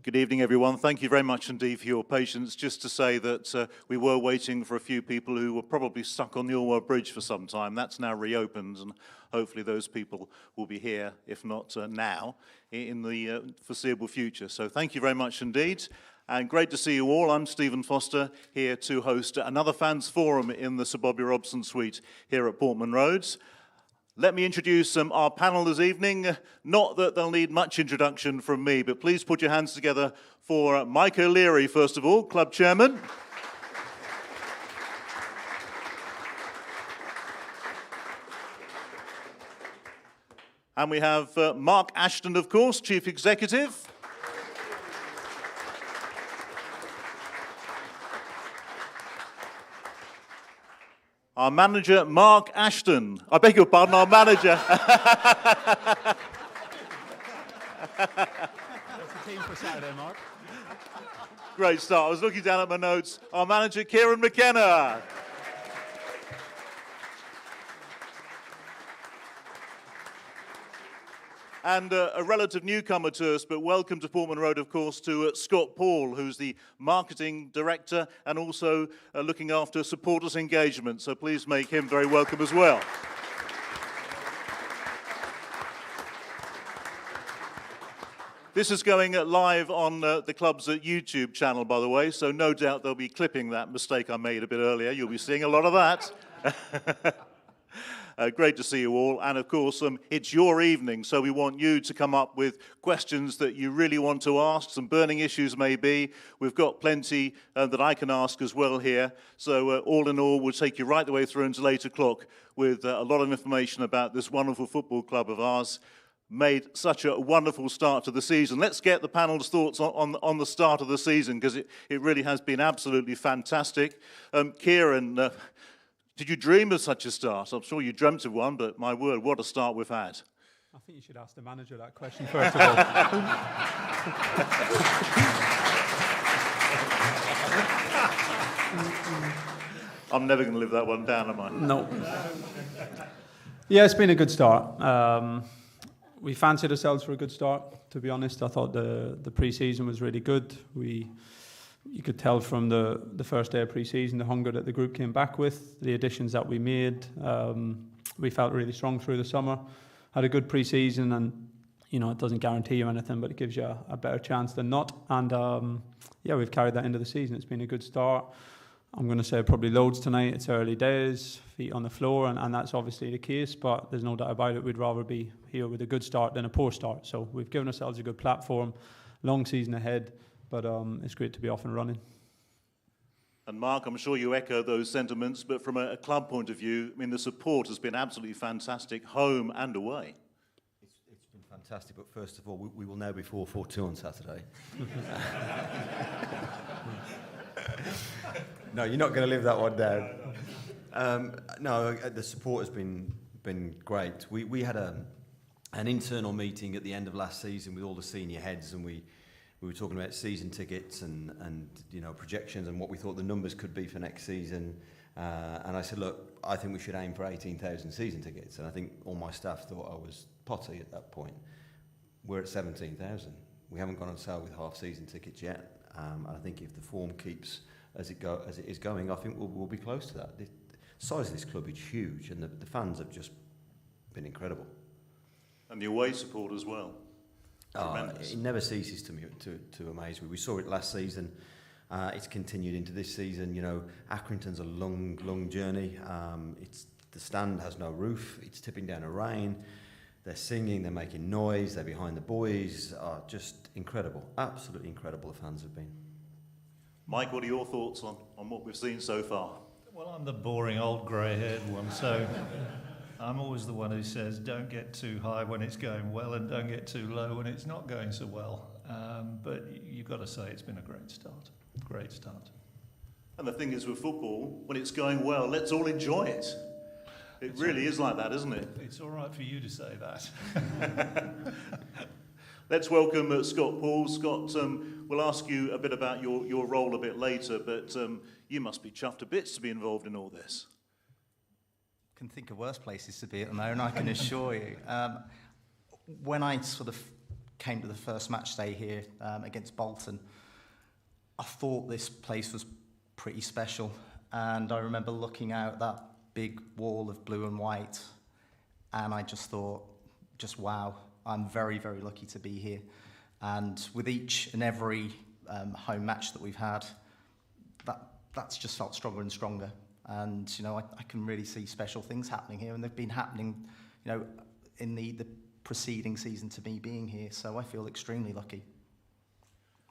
Good evening, everyone. Thank you very much indeed for your patience. Just to say that we were waiting for a few people who were probably stuck on the Orwell Bridge for some time. That's now reopened, and hopefully those people will be here, if not now, in the foreseeable future. So thank you very much indeed. And great to see you all. I'm Stephen Foster, here to host another fans forum in the Sir Bobby Robson suite here at Portman Roads. Let me introduce our panel this evening. Not that they'll need much introduction from me, but please put your hands together for Mike O'Leary, first of all, club chairman. And we have Mark Ashton, of course, chief executive. Our manager, Mark Ashton. I beg your pardon, our manager. That's the team for Saturday, Mark. Great start. I was looking down at my notes. Our manager, Kieran McKenna. And a relative newcomer to us, but welcome to Portman Road, of course, to Scott Paul, who's the marketing director and also looking after supporters engagement. So please make him very welcome as well. This is going live on the club's YouTube channel, by the way, so no doubt they'll be clipping that mistake I made a bit earlier. You'll be seeing a lot of that. Great to see you all, and of course it's your evening, so we want you to come up with questions that you really want to ask, some burning issues maybe. We've got plenty that I can ask as well here, so all in all we'll take you right the way through until 8 o'clock with a lot of information about this wonderful football club of ours. Made such a wonderful start to the season. Let's get the panel's thoughts on the start of the season, because it really has been absolutely fantastic. Kieran, did you dream of such a start? I'm sure you dreamt of one, but my word, what a start we've had. I think you should ask the manager that question first of all. I'm never going to live that one down, am I? No. Yeah, it's been a good start. We fancied ourselves for a good start, to be honest. I thought the pre-season was really good. You could tell from the first day of pre-season the hunger that the group came back with, the additions that we made. We felt really strong through the summer. Had a good pre-season, and it doesn't guarantee you anything, but it gives you a better chance than not. And yeah, we've carried that into the season. It's been a good start. I'm going to say probably loads tonight. It's early days, feet on the floor, and that's obviously the case, but there's no doubt about it. We'd rather be here with a good start than a poor start. So we've given ourselves a good platform, long season ahead, but it's great to be off and running. And Mark, I'm sure you echo those sentiments, but from a club point of view, I mean, the support has been absolutely fantastic, home and away. It's been fantastic, but first of all, we will now be 4-4-2 on Saturday. No, you're not going to live that one down. No, the support has been great. We had an internal meeting at the end of last season with all the senior heads, and we were talking about season tickets and projections and what we thought the numbers could be for next season. And I said, look, I think we should aim for 18,000 season tickets. And I think all my staff thought I was potty at that point. We're at 17,000. We haven't gone on sale with half season tickets yet. And I think if the form keeps as it is going, I think we'll be close to that. The size of this club is huge, and the fans have just been incredible. And the away support as well. It never ceases to amaze me. We saw it last season. It's continued into this season. Accrington's a long journey. The stand has no roof. It's tipping down a rain. They're singing. They're making noise. They're behind the boys. Just incredible. Absolutely incredible. The fans have been. Mike, what are your thoughts on what we've seen so far? Well, I'm the boring old grey-haired one, so I'm always the one who says don't get too high when it's going well and don't get too low when it's not going so well. But you've got to say it's been a great start. Great start. And the thing is with football, when it's going well, let's all enjoy it. It really is like that, isn't it? It's all right for you to say that. Let's welcome Scott Paul. Scott, we'll ask you a bit about your role a bit later, but you must be chuffed to bits to be involved in all this. I can think of worse places to be at the moment, I can assure you. When I sort of came to the first match day here against Bolton, I thought this place was pretty special. And I remember looking out that big wall of blue and white, and I just thought, just wow, I'm very, very lucky to be here. And with each and every home match that we've had, that's just felt stronger and stronger. And, you know, I can really see special things happening here, and they've been happening, you know, in the preceding season to me being here, so I feel extremely lucky.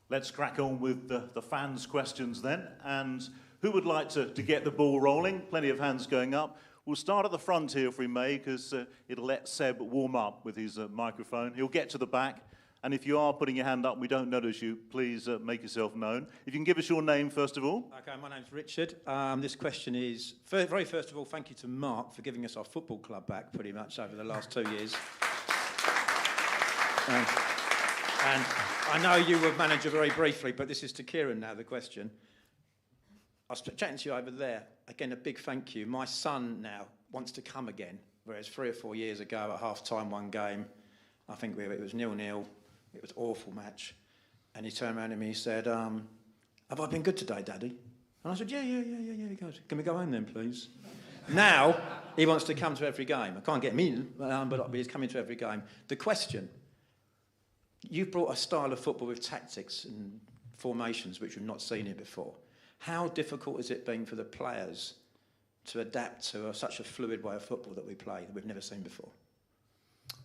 Let's crack on with the fans' questions then. And who would like to get the ball rolling? Plenty of hands going up. We'll start at the front here, if we may, because it'll let Seb warm up with his microphone. He'll get to the back. And if you are putting your hand up and we don't notice you, please make yourself known. If you can give us your name, first of all. Okay, my name's Richard. This question is, very first of all, thank you to Mark for giving us our football club back pretty much over the last 2 years. And I know you were manager very briefly, but this is to Kieran now, the question. I was chatting to you over there. Again, a big thank you. My son now wants to come again, whereas 3 or 4 years ago at half-time one game, I think it was 0-0. It was an awful match. And he turned around to me and said, have I been good today, Daddy? And I said, yeah. He goes, can we go home then, please? Now, he wants to come to every game. I can't get him in, but he's coming to every game. The question, you've brought a style of football with tactics and formations which we've not seen here before. How difficult has it been for the players to adapt to such a fluid way of football that we play that we've never seen before?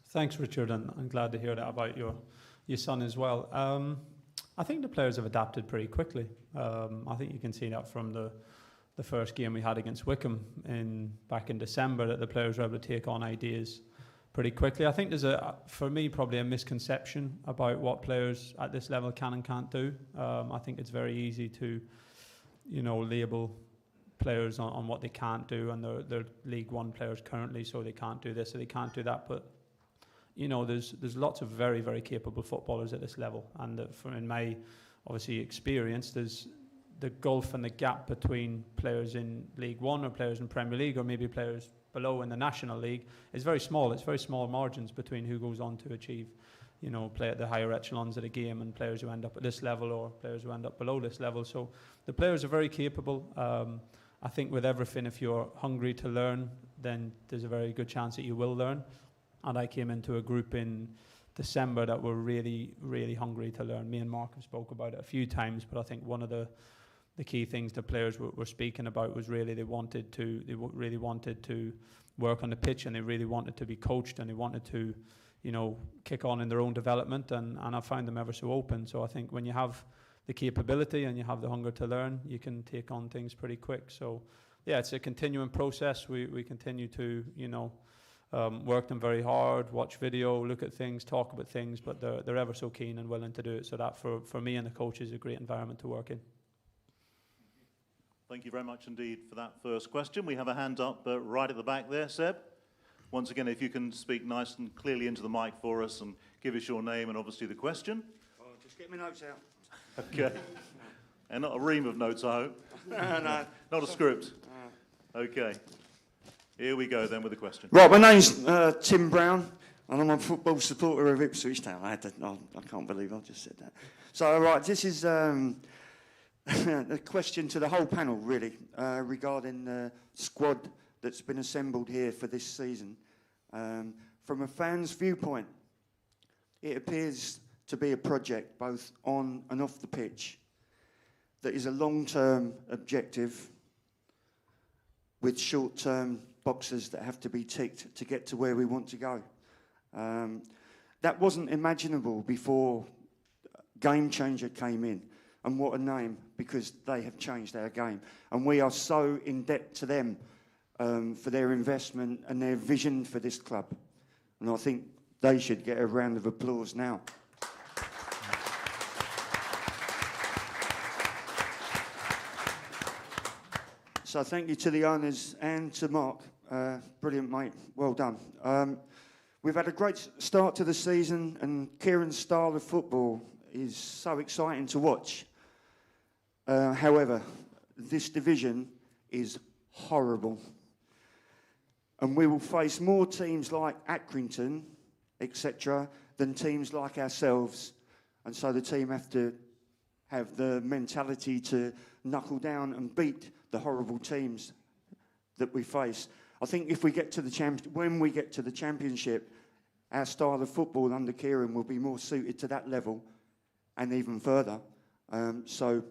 Thanks, Richard, and I'm glad to hear that about your son as well. I think the players have adapted pretty quickly. I think you can see that from the first game we had against Wickham back in December, that the players were able to take on ideas pretty quickly. I think there's for me, probably a misconception about what players at this level can and can't do. I think it's very easy to, label players on what they can't do, and they're League One players currently, so they can't do this or they can't do that. But there's lots of very, very capable footballers at this level, and in my obviously experience, there's the gulf and the gap between players in League One or players in Premier League or maybe players below in the National League is very small. It's very small margins between who goes on to achieve, play at the higher echelons of the game, and players who end up at this level or players who end up below this level. So the players are very capable. I think with everything, if you're hungry to learn, then there's a very good chance that you will learn. And I came into a group in December that were really, really hungry to learn. Me and Mark have spoke about it a few times, but I think one of the key things the players were speaking about was really they really wanted to work on the pitch, and they really wanted to be coached, and they wanted to, kick on in their own development, and I found them ever so open. So I think when you have the capability and you have the hunger to learn, you can take on things pretty quick. So yeah, it's a continuing process. We continue to, work them very hard, watch video, look at things, talk about things, but they're ever so keen and willing to do it. So that for me and the coach is a great environment to work in. Thank you very much indeed for that first question. We have a hand up right at the back there, Seb. Once again, if you can speak nice and clearly into the mic for us and give us your name and obviously the question. Oh, just get my notes out. Okay. And not a ream of notes, I hope. No. Not a script. Okay. Here we go then with the question. Right, my name's Tim Brown, and I'm a football supporter of Ipswich Town. I can't believe I just said that. So, right, this is a question to the whole panel, really, regarding the squad that's been assembled here for this season. From a fan's viewpoint, it appears to be a project, both on and off the pitch, that is a long-term objective with short-term boxes that have to be ticked to get to where we want to go. That wasn't imaginable before Game Changer came in. And what a name, because they have changed our game. And we are so in debt to them for their investment and their vision for this club. And I think they should get a round of applause now. So thank you to the owners and to Mark. Brilliant, mate. Well done. we've had a great start to the season, and Kieran's style of football is so exciting to watch. However, this division is horrible. And we will face more teams like Accrington, etc., than teams like ourselves. And so the team have to have the mentality to knuckle down and beat the horrible teams that we face. I think if we get to when we get to the championship, our style of football under Kieran will be more suited to that level and even further. So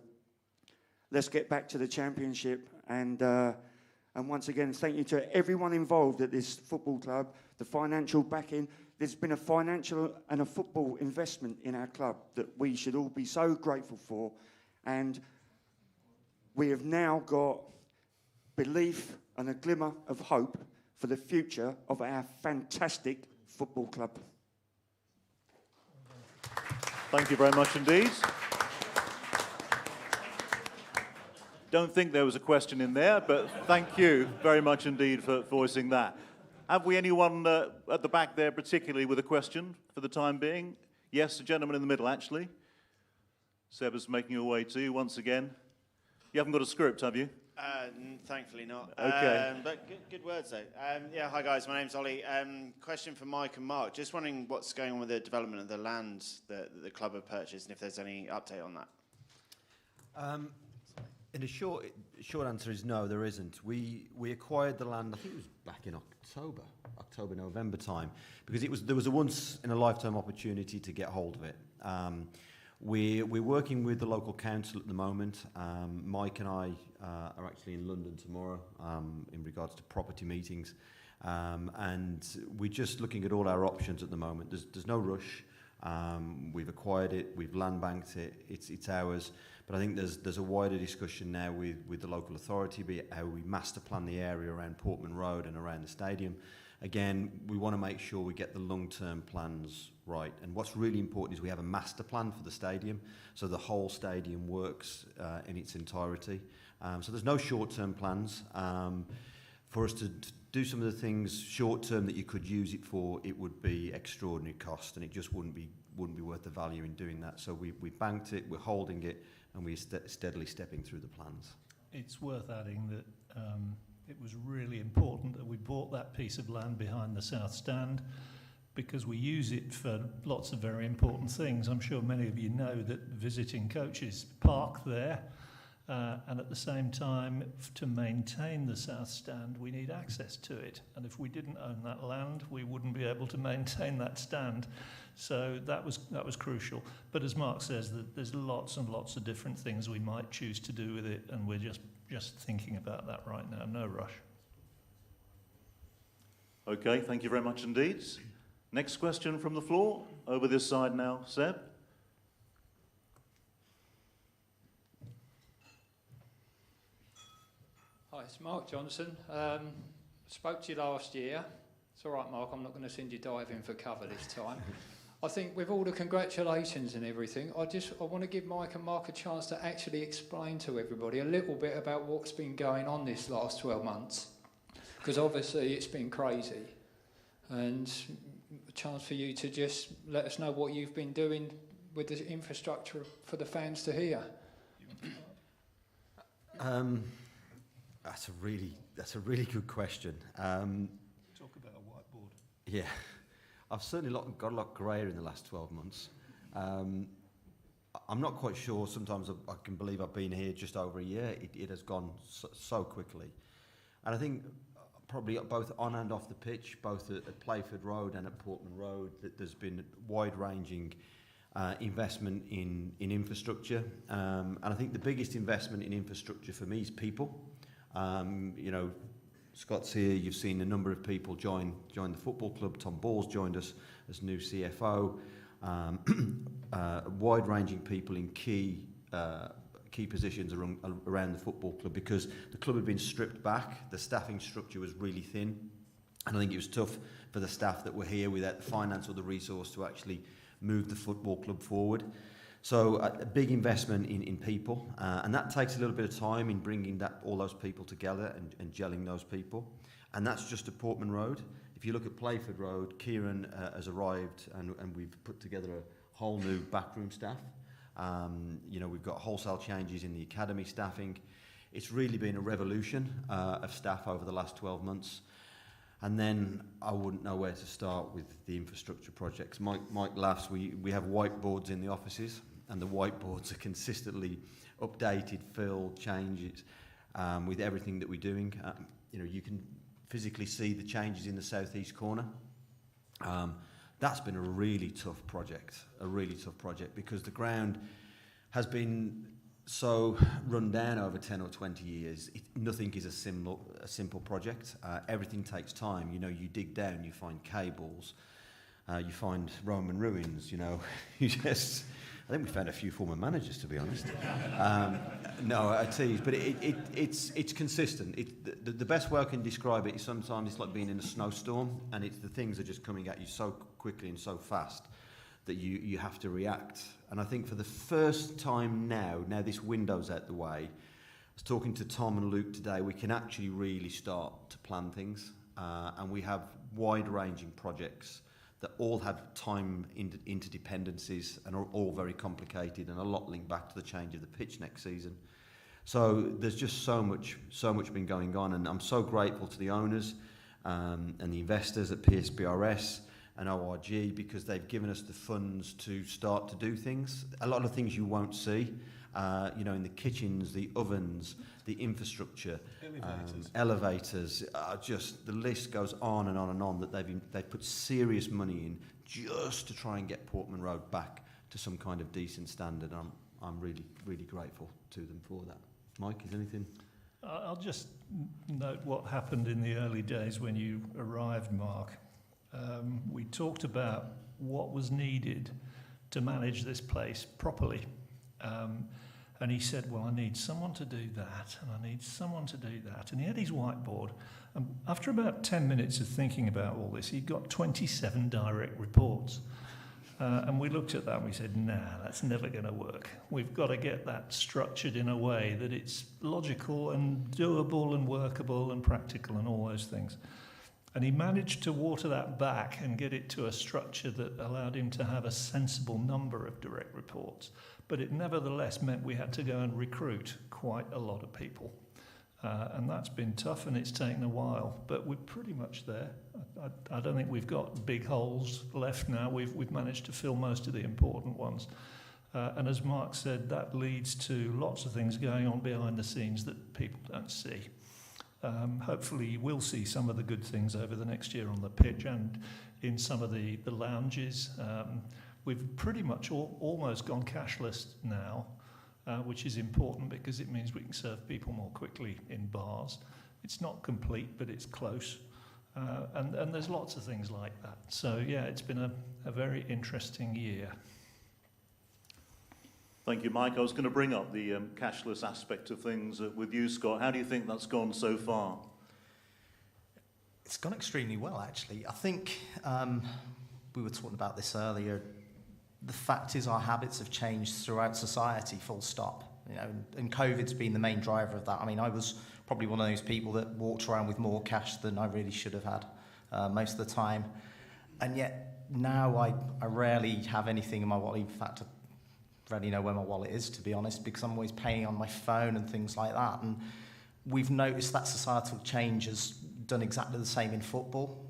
let's get back to the championship. And once again, thank you to everyone involved at this football club, the financial backing. There's been a financial and a football investment in our club that we should all be so grateful for. And we have now got belief and a glimmer of hope for the future of our fantastic football club. Thank you very much indeed. Don't think there was a question in there, but thank you very much indeed for voicing that. Have we anyone at the back there particularly with a question for the time being? Yes, the gentleman in the middle, actually. Seb is making your way to you once again. You haven't got a script, have you? Thankfully not. Okay. But good words, though. Yeah, hi, guys. My name's Ollie. Question for Mike and Mark. Just wondering what's going on with the development of the land that the club have purchased and if there's any update on that. In a short answer is no, there isn't. We acquired the land, I think it was back in October, November time, because there was a once in a lifetime opportunity to get hold of it. We're working with the local council at the moment. Mike and I are actually in London tomorrow in regards to property meetings, and we're just looking at all our options at the moment. There's no rush. We've acquired it, we've land banked it, it's ours. But I think there's a wider discussion now with the local authority, be it how we master plan the area around Portman Road and around the stadium. Again, we want to make sure we get the long-term plans right. And what's really important is we have a master plan for the stadium, so the whole stadium works in its entirety. So there's no short-term plans. For us to do some of the things short-term that you could use it for, it would be extraordinary cost, and it just wouldn't be worth the value in doing that. So we banked it, we're holding it, and we're steadily stepping through the plans. It's worth adding that it was really important that we bought that piece of land behind the South Stand because we use it for lots of very important things. I'm sure many of you know that visiting coaches park there, and at the same time, to maintain the South Stand, we need access to it. And if we didn't own that land, we wouldn't be able to maintain that stand. So that was crucial. But as Mark says, there's lots and lots of different things we might choose to do with it, and we're just thinking about that right now. No rush. Okay, thank you very much indeed. Next question from the floor. Over this side now, Seb. Hi, it's Mark Johnson. Spoke to you last year. It's all right, Mark, I'm not going to send you diving for cover this time. I think with all the congratulations and everything, I want to give Mike and Mark a chance to actually explain to everybody a little bit about what's been going on this last 12 months. Because obviously it's been crazy. And a chance for you to just let us know what you've been doing with the infrastructure for the fans to hear. That's a really good question. Talk about a whiteboard. Yeah, I've certainly got a lot grayer in the last 12 months. I'm not quite sure. Sometimes I can believe I've been here just over a year. It has gone so quickly. And I think probably both on and off the pitch, both at Playford Road and at Portman Road, that there's been wide-ranging investment in infrastructure. And I think the biggest investment in infrastructure for me is people. You know, Scott's here, you've seen a number of people join the football club. Tom Ball's joined us as new CFO. Wide-ranging people in key positions around the football club, because the club had been stripped back, the staffing structure was really thin, and I think it was tough for the staff that were here without the finance or the resource to actually move the football club forward. So a big investment in people, and that takes a little bit of time in bringing all those people together and gelling those people. And that's just at Portman Road. If if you look at Playford Road, Kieran has arrived and we've put together a whole new backroom staff. You know, we've got wholesale changes in the academy staffing. It's really been a revolution of staff over the last 12 months. And then I wouldn't know where to start with the infrastructure projects. Mike laughs, we have whiteboards in the offices, and the whiteboards are consistently updated, filled, changes with everything that we're doing. You know, you can physically see the changes in the southeast corner. That's been a really tough project, because the ground has been so run down over 10 or 20 years. Nothing is a simple project. Everything takes time. You know, you dig down, you find cables, you find Roman ruins, you know. I think we found a few former managers, to be honest. No, I tease, but it's consistent. The best way I can describe it is sometimes it's like being in a snowstorm, and the things are just coming at you so quickly and so fast that you have to react. And I think for the first time now this window's out the way, I was talking to Tom and Luke today, we can actually really start to plan things, and we have wide-ranging projects that all have time interdependencies and are all very complicated, and a lot linked back to the change of the pitch next season. So there's just so much been going on, and I'm so grateful to the owners and the investors at PSBRS and ORG, because they've given us the funds to start to do things. A lot of things you won't see, you know, in the kitchens, the ovens, the infrastructure, elevators, just the list goes on and on and on, that they've put serious money in just to try and get Portman Road back to some kind of decent standard. I'm really, really grateful to them for that. Mike, is anything? I'll just note what happened in the early days when you arrived, Mark. We talked about what was needed to manage this place properly. And he said, well, I need someone to do that, and I need someone to do that. And he had his whiteboard. And after about 10 minutes of thinking about all this, he got 27 direct reports. And we looked at that and we said, nah, that's never going to work. We've got to get that structured in a way that it's logical and doable and workable and practical and all those things. And he managed to water that back and get it to a structure that allowed him to have a sensible number of direct reports. But it nevertheless meant we had to go and recruit quite a lot of people. And that's been tough, and it's taken a while, but we're pretty much there. I don't think we've got big holes left now. We've managed to fill most of the important ones. And as Mark said, that leads to lots of things going on behind the scenes that people don't see. Hopefully you will see some of the good things over the next year on the pitch and in some of the lounges. We've pretty much almost gone cashless now, which is important because it means we can serve people more quickly in bars. It's not complete, but it's close. And there's lots of things like that. So yeah, it's been a very interesting year. Thank you, Mike. I was going to bring up the cashless aspect of things with you, Scott. How do you think that's gone so far? It's gone extremely well, actually. I think we were talking about this earlier. The fact is our habits have changed throughout society, full stop. You know, and COVID's been the main driver of that. I mean, I was probably one of those people that walked around with more cash than I really should have had most of the time. And yet now I rarely have anything in my wallet. In fact, I rarely know where my wallet is, to be honest, because I'm always paying on my phone and things like that. And we've noticed that societal change has done exactly the same in football.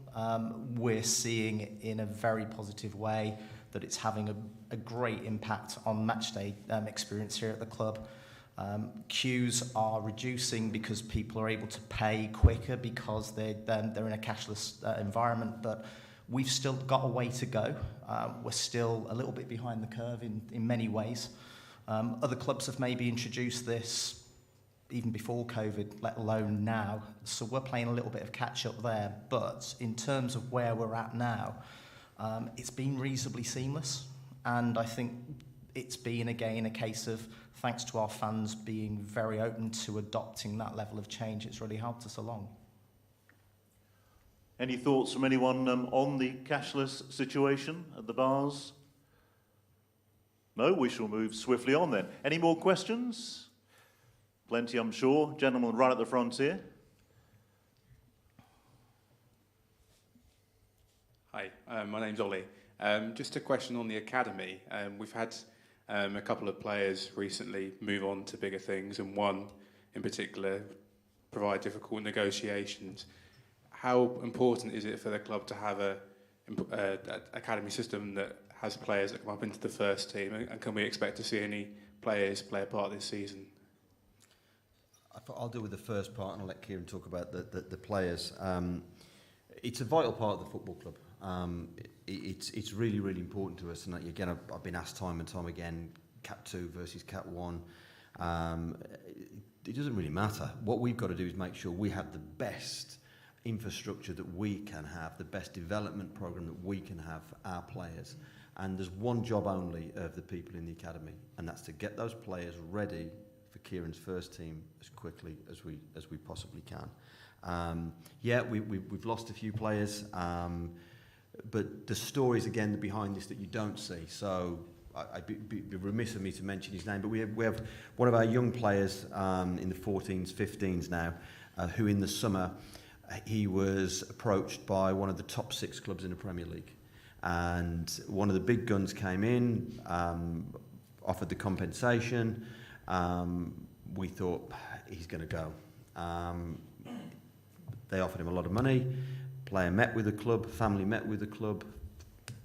We're seeing it in a very positive way, that it's having a great impact on matchday experience here at the club. Queues are reducing because people are able to pay quicker because they're in a cashless environment, but we've still got a way to go. We're still a little bit behind the curve in many ways. Other clubs have maybe introduced this even before COVID, let alone now. So we're playing a little bit of catch up there. But in terms of where we're at now, it's been reasonably seamless. And I think it's been, again, a case of, thanks to our fans being very open to adopting that level of change, it's really helped us along. Any thoughts from anyone on the cashless situation at the bars? No, we shall move swiftly on then. Any more questions? Plenty, I'm sure. Gentlemen right at the front here. Hi, my name's Ollie. Just a question on the academy. We've had a couple of players recently move on to bigger things, and one in particular provide difficult negotiations. How important is it for the club to have a academy system that has players that come up into the first team, and can we expect to see any players play a part this season? I'll deal with the first part and I'll let Kieran talk about the players. It's a vital part of the football club. It's really, really important to us. And again, I've been asked time and time again, Cat 2 versus Cat 1. It doesn't really matter. What we've got to do is make sure we have the best infrastructure that we can have, the best development program that we can have for our players. And there's one job only of the people in the academy, and that's to get those players ready for Kieran's first team as quickly as we possibly can. We've lost a few players, but the stories again behind this that you don't see. So I'd be remiss of me to mention his name, but we have one of our young players in the 14s, 15s now, who in the summer he was approached by one of the top 6 clubs in the Premier League, and one of the big guns came in, offered the compensation. We thought he's going to go. They offered him a lot of money. Player met with the club, family met with the club,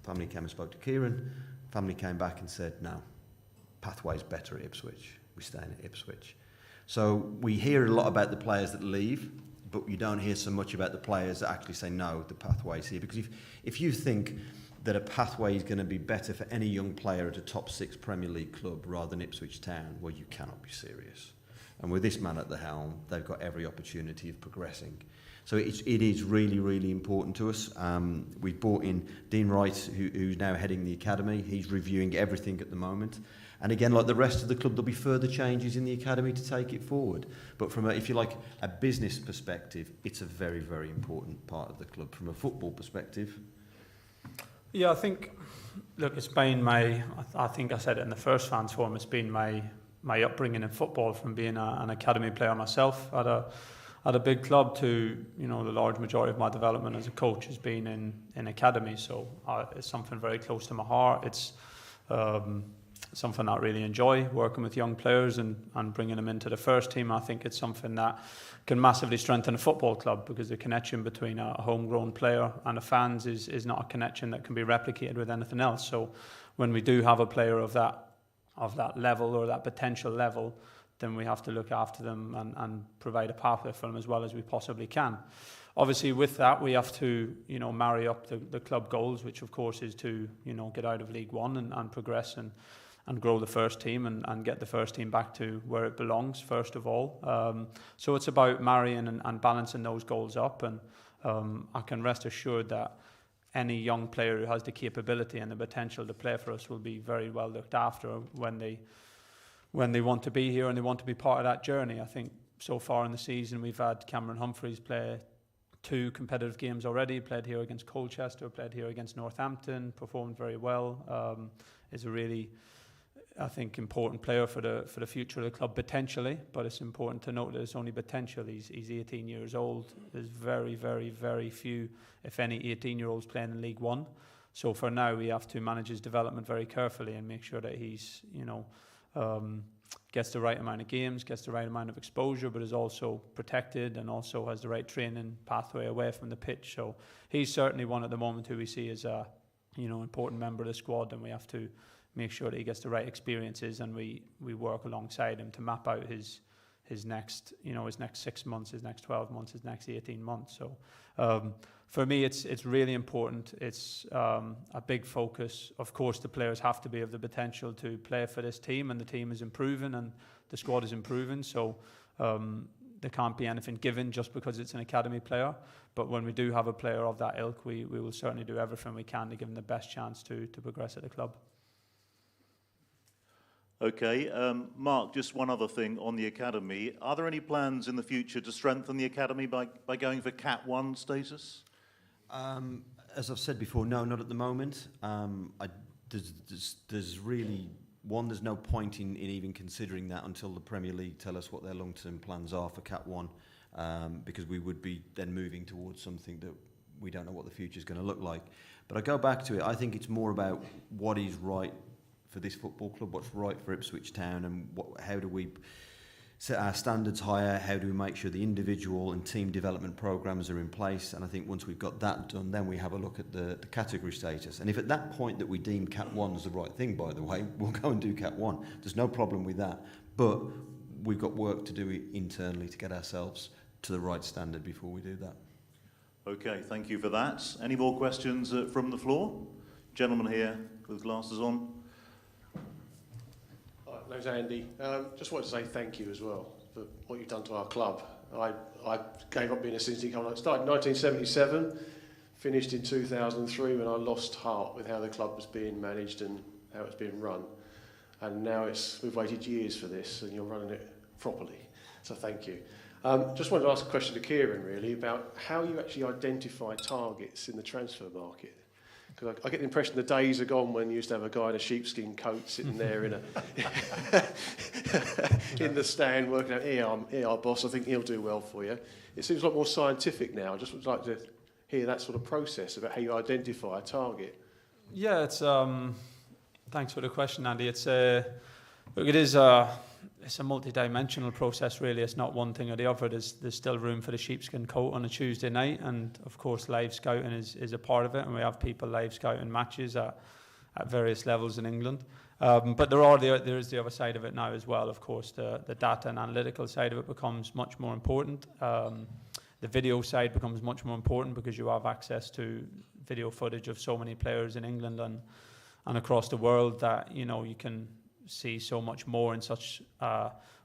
family came and spoke to Kieran. Family came back and said, no, pathway's better at Ipswich. We're staying at Ipswich. So we hear a lot about the players that leave, but you don't hear so much about the players that actually say, no, the pathway's here. Because if you think that a pathway is going to be better for any young player at a top 6 Premier League club rather than Ipswich Town, well, you cannot be serious. And with this man at the helm, they've got every opportunity of progressing. So it is really, really important to us. We've brought in Dean Wright, who's now heading the academy. He's reviewing everything at the moment. And again, like the rest of the club, there'll be further changes in the academy to take it forward. But from if you like, a business perspective, it's a very, very important part of the club. From a football perspective, yeah, I think, look, it's been I think I said it in the first fans forum, it's been my upbringing in football, from being an academy player myself at a big club to, the large majority of my development as a coach has been in academy. So it's something very close to my heart. It's something I really enjoy, working with young players and bringing them into the first team. I think it's something that can massively strengthen a football club, because the connection between a homegrown player and the fans is not a connection that can be replicated with anything else. So when we do have a player of that level or that potential level, then we have to look after them and provide a pathway for them as well as we possibly can. Obviously, with that, we have to, marry up the club goals, which of course is to, get out of League One and progress and grow the first team and get the first team back to where it belongs, first of all. So it's about marrying and balancing those goals up. And I can rest assured that any young player who has the capability and the potential to play for us will be very well looked after when they want to be here and they want to be part of that journey. I think so far in the season we've had Cameron Humphreys play 2 competitive games already, played here against Colchester, played here against Northampton, performed very well, is a really, I think, important player for the future of the club potentially, but it's important to note that it's only potential. He's 18 years old. There's very, very, very few, if any, 18-year-olds playing in League One. So for now we have to manage his development very carefully and make sure that he's, gets the right amount of games, gets the right amount of exposure, but is also protected and also has the right training pathway away from the pitch. So he's certainly one at the moment who we see as a, important member of the squad, and we have to make sure that he gets the right experiences, and we work alongside him to map out his next, his next 6 months, his next 12 months, his next 18 months. So for me, it's really important. It's a big focus. Of course, the players have to be of the potential to play for this team, and the team is improving and the squad is improving. So there can't be anything given just because it's an academy player. But when we do have a player of that ilk, we will certainly do everything we can to give him the best chance to progress at the club. Okay, Mark, just one other thing on the academy. Are there any plans in the future to strengthen the academy by going for Cat 1 status? As I've said before, no, not at the moment. There's really, there's no point in even considering that until the Premier League tell us what their long-term plans are for Cat 1, because we would be then moving towards something that we don't know what the future is going to look like. But I go back to it. I think it's more about what is right for this football club, what's right for Ipswich Town, and how do we set our standards higher, how do we make sure the individual and team development programmes are in place. And I think once we've got that done, then we have a look at the category status. And if at that point that we deem Cat 1 is the right thing, by the way, we'll go and do Cat 1. There's no problem with that. But we've got work to do internally to get ourselves to the right standard before we do that. Okay, thank you for that. Any more questions from the floor? Gentleman here with glasses on. My name's Andy. Just wanted to say thank you as well for what you've done to our club. I gave up being a season ticket holder. I started in 1977, finished in 2003 when I lost heart with how the club was being managed and how it's being run. And now we've waited years for this and you're running it properly. So thank you. Just wanted to ask a question to Kieran really about how you actually identify targets in the transfer market. Because I get the impression the days are gone when you used to have a guy in a sheepskin coat sitting there in the stand working out, here, boss, I think he'll do well for you. It seems a lot more scientific now. I just would like to hear that sort of process about how you identify a target. Yeah, it's thanks for the question, Andy. It's it's a multi-dimensional process, really. It's not one thing or the other. There's still room for the sheepskin coat on a Tuesday night, and of course live scouting is a part of it, and we have people live scouting matches at various levels in England. But there is the other side of it now as well. Of course, the data and analytical side of it becomes much more important. The video side becomes much more important because you have access to video footage of so many players in England and across the world that you can see so much more in such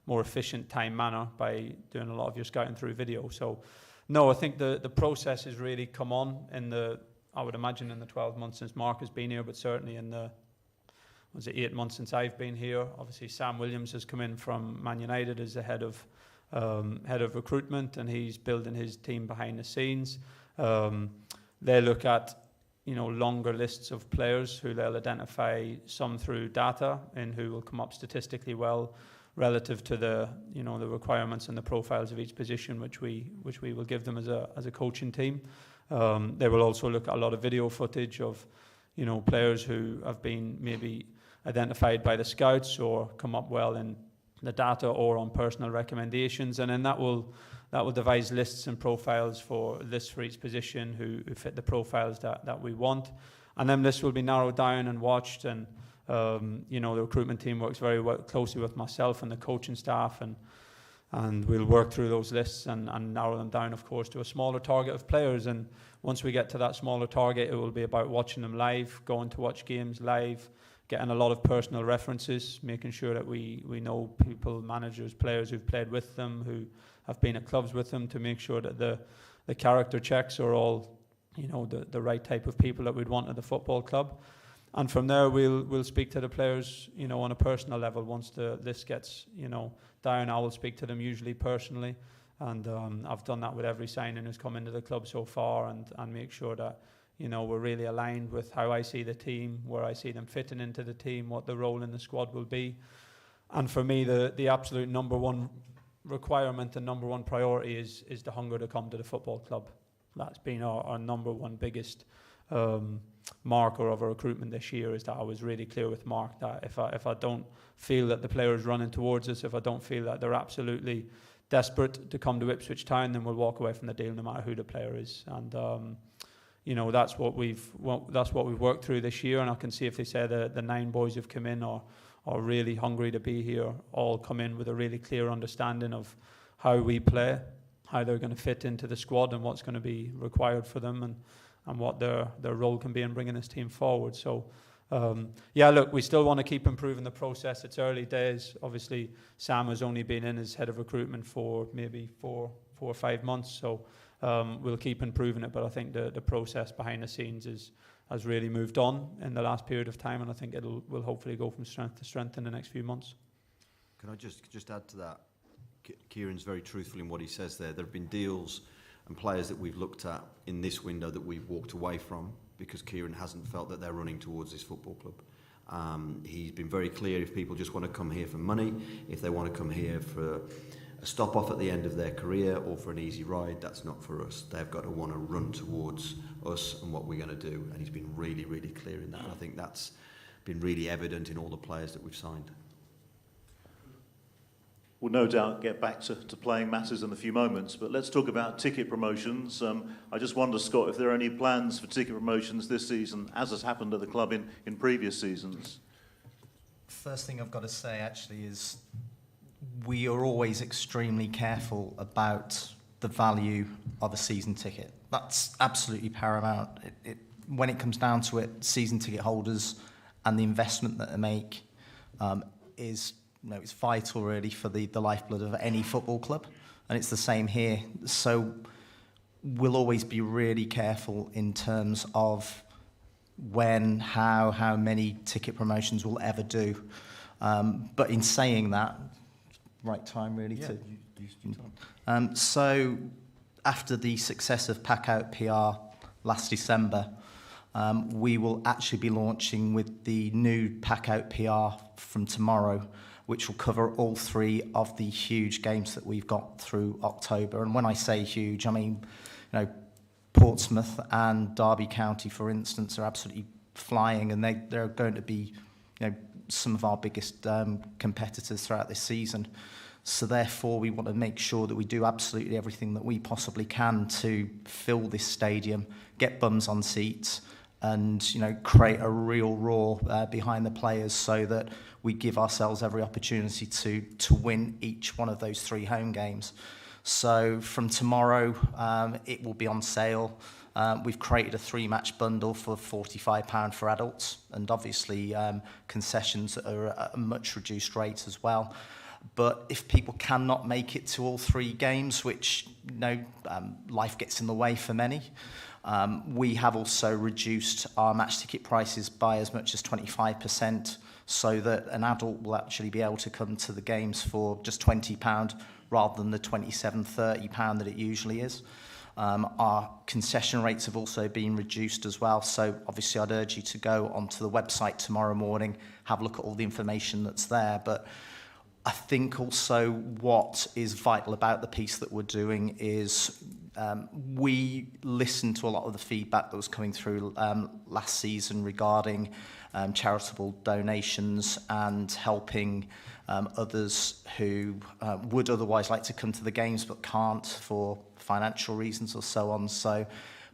more efficient time manner by doing a lot of your scouting through video. So no, I think the process has really come on I would imagine in the 12 months since Mark has been here, but certainly in the 8 months since I've been here. Obviously Sam Williams has come in from Man United as the head of recruitment, and he's building his team behind the scenes. They look at longer lists of players who they'll identify, some through data and who will come up statistically well relative to the requirements and the profiles of each position, which we will give them as a coaching team. They will also look at a lot of video footage of players who have been maybe identified by the scouts or come up well in the data or on personal recommendations, and then that will devise lists and profiles for each position who fit the profiles that we want. And then lists will be narrowed down and watched, and the recruitment team works very closely with myself and the coaching staff, and we'll work through those lists and narrow them down, of course, to a smaller target of players. And once we get to that smaller target, it will be about watching them live, going to watch games live, getting a lot of personal references, making sure that we know people, managers, players who've played with them, who have been at clubs with them, to make sure that the character checks are all, the right type of people that we'd want at the football club. And from there, we'll speak to the players, on a personal level. Once the list gets, down, I will speak to them usually personally. And I've done that with every signing who's come into the club so far, and make sure that, we're really aligned with how I see the team, where I see them fitting into the team, what the role in the squad will be. And for me, the absolute number one requirement and number one priority is the hunger to come to the football club. That's been our number one biggest marker of our recruitment this year, is that I was really clear with Mark that if I don't feel that the player is running towards us, if I don't feel that they're absolutely desperate to come to Ipswich Town, then we'll walk away from the deal no matter who the player is. And that's what we've worked through this year. And I can see, if they say the 9 boys who've come in are really hungry to be here, all come in with a really clear understanding of how we play, how they're going to fit into the squad, and what's going to be required for them, and what their role can be in bringing this team forward. So, look, we still want to keep improving the process. It's early days. Obviously, Sam has only been in as head of recruitment for maybe 4 or 5 months. So we'll keep improving it. But I think the process behind the scenes has really moved on in the last period of time, and I think will hopefully go from strength to strength in the next few months. Can I just add to that? Kieran's very truthful in what he says there. There have been deals and players that we've looked at in this window that we've walked away from because Kieran hasn't felt that they're running towards this football club. He's been very clear, if people just want to come here for money, if they want to come here for a stop off at the end of their career or for an easy ride. That's not for us. They've got to want to run towards us and what we're going to do. And he's been really, really clear in that. And I think that's been really evident in all the players that we've signed. We'll no doubt get back to playing matters in a few moments, but let's talk about ticket promotions. I just wonder, Scott, if there are any plans for ticket promotions this season, as has happened at the club in previous seasons. First thing I've got to say actually is we are always extremely careful about the value of a season ticket. That's absolutely paramount. When it comes down to it, season ticket holders and the investment that they make is, it's vital really for the lifeblood of any football club, and it's the same here. So we'll always be really careful in terms of when, how many ticket promotions we'll ever do. But in saying that, right time really to. So after the success of Pack Out PR last December, we will actually be launching with the new Pack Out PR from tomorrow, which will cover all 3 of the huge games that we've got through October. And when I say huge, I mean, Portsmouth and Derby County, for instance, are absolutely flying, and they're going to be, some of our biggest competitors throughout this season. So therefore, we want to make sure that we do absolutely everything that we possibly can to fill this stadium, get bums on seats, and create a real roar behind the players, so that we give ourselves every opportunity to win each one of those 3 home games. So from tomorrow, it will be on sale. We've created a 3-match bundle for £45 for adults, and obviously concessions are at a much reduced rate as well. But if people cannot make it to all 3 games, which life gets in the way for many, we have also reduced our match ticket prices by as much as 25%, so that an adult will actually be able to come to the games for just £20 rather than the £27-30 that it usually is. Our concession rates have also been reduced as well, so obviously I'd urge you to go onto the website tomorrow morning, have a look at all the information that's there. But I think also what is vital about the piece that we're doing is we listened to a lot of the feedback that was coming through last season regarding charitable donations and helping others who would otherwise like to come to the games but can't for financial reasons or so on. So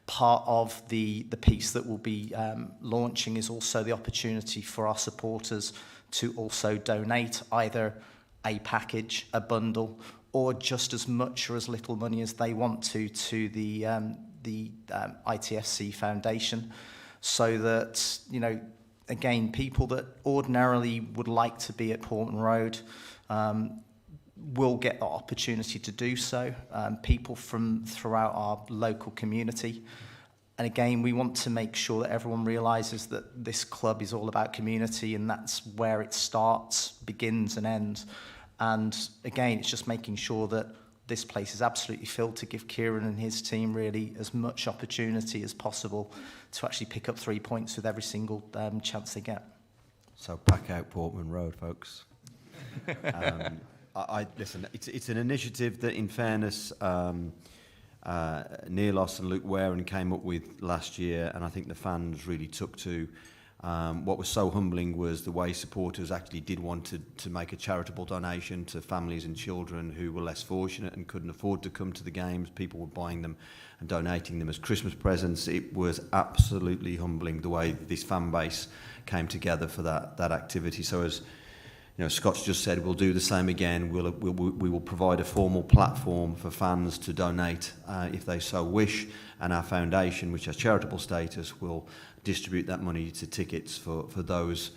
part of the piece that we'll be launching is also the opportunity for our supporters to also donate either a package, a bundle, or just as much or as little money as they want to the ITFC Foundation, so that, again, people that ordinarily would like to be at Portman Road will get the opportunity to do so, people from throughout our local community. And again, we want to make sure that everyone realises that this club is all about community, and that's where it starts, begins and ends. And again, it's just making sure that this place is absolutely filled to give Kieran and his team really as much opportunity as possible to actually pick up 3 points with every single chance they get. So Pack Out Portman Road, folks. Listen, it's an initiative that, in fairness, Neelos and Luke Warren came up with last year, and I think the fans really took to. What was so humbling was the way supporters actually did want to make a charitable donation to families and children who were less fortunate and couldn't afford to come to the games. People were buying them and donating them as Christmas presents. It was absolutely humbling the way this fan base came together for that activity. So as Scott's just said, we'll do the same again. We will provide a formal platform for fans to donate if they so wish, and our foundation, which has charitable status, will distribute that money to tickets for those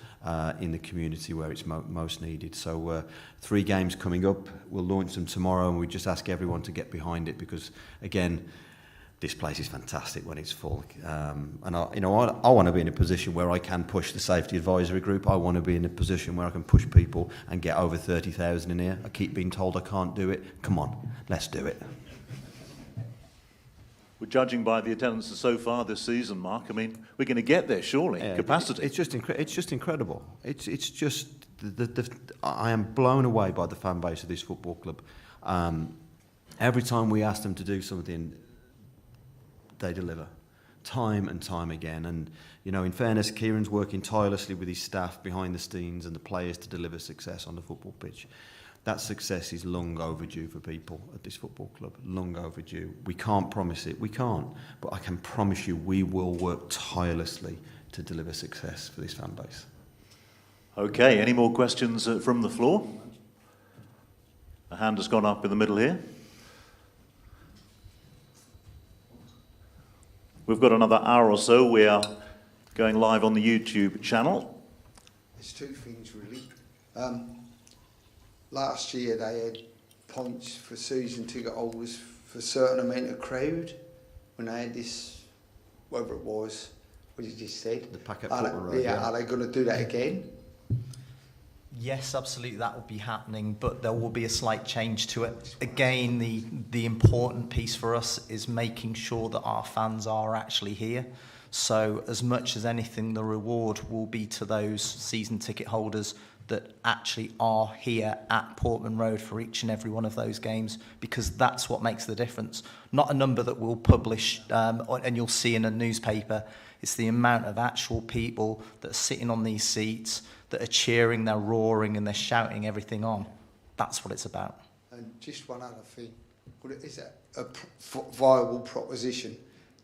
in the community where it's most needed. So 3 games coming up. We'll launch them tomorrow, and we just ask everyone to get behind it because, again, this place is fantastic when it's full. And I want to be in a position where I can push the safety advisory group. I want to be in a position where I can push people and get over 30,000 in here. I keep being told I can't do it. Come on, let's do it. We're judging by the attendance so far this season, Mark. I mean, we're going to get there, surely. Yeah, capacity. It's just incredible. It's just I am blown away by the fan base of this football club. Every time we ask them to do something, they deliver, time and time again. And, you know, in fairness, Kieran's working tirelessly with his staff behind the scenes and the players to deliver success on the football pitch. That success is long overdue for people at this football club, long overdue. We can't promise it, we can't, but I can promise you we will work tirelessly to deliver success for this fan base. Okay, any more questions from the floor? A hand has gone up in the middle here. We've got another hour or so. We are going live on the YouTube channel. There's two things really. Last year they had points for season ticket holders for a certain amount of crowd when they had this, whatever it was, what you just said. The packet football road. Yeah, are they going to do that again? Yes, absolutely, that will be happening, but there will be a slight change to it. Again, the important piece for us is making sure that our fans are actually here. So as much as anything, the reward will be to those season ticket holders that actually are here at Portman Road for each and every one of those games, because that's what makes the difference. Not a number that we'll publish and you'll see in a newspaper. It's the amount of actual people that are sitting on these seats, that are cheering, they're roaring and they're shouting everything on. That's what it's about. And just one other thing, is that a viable proposition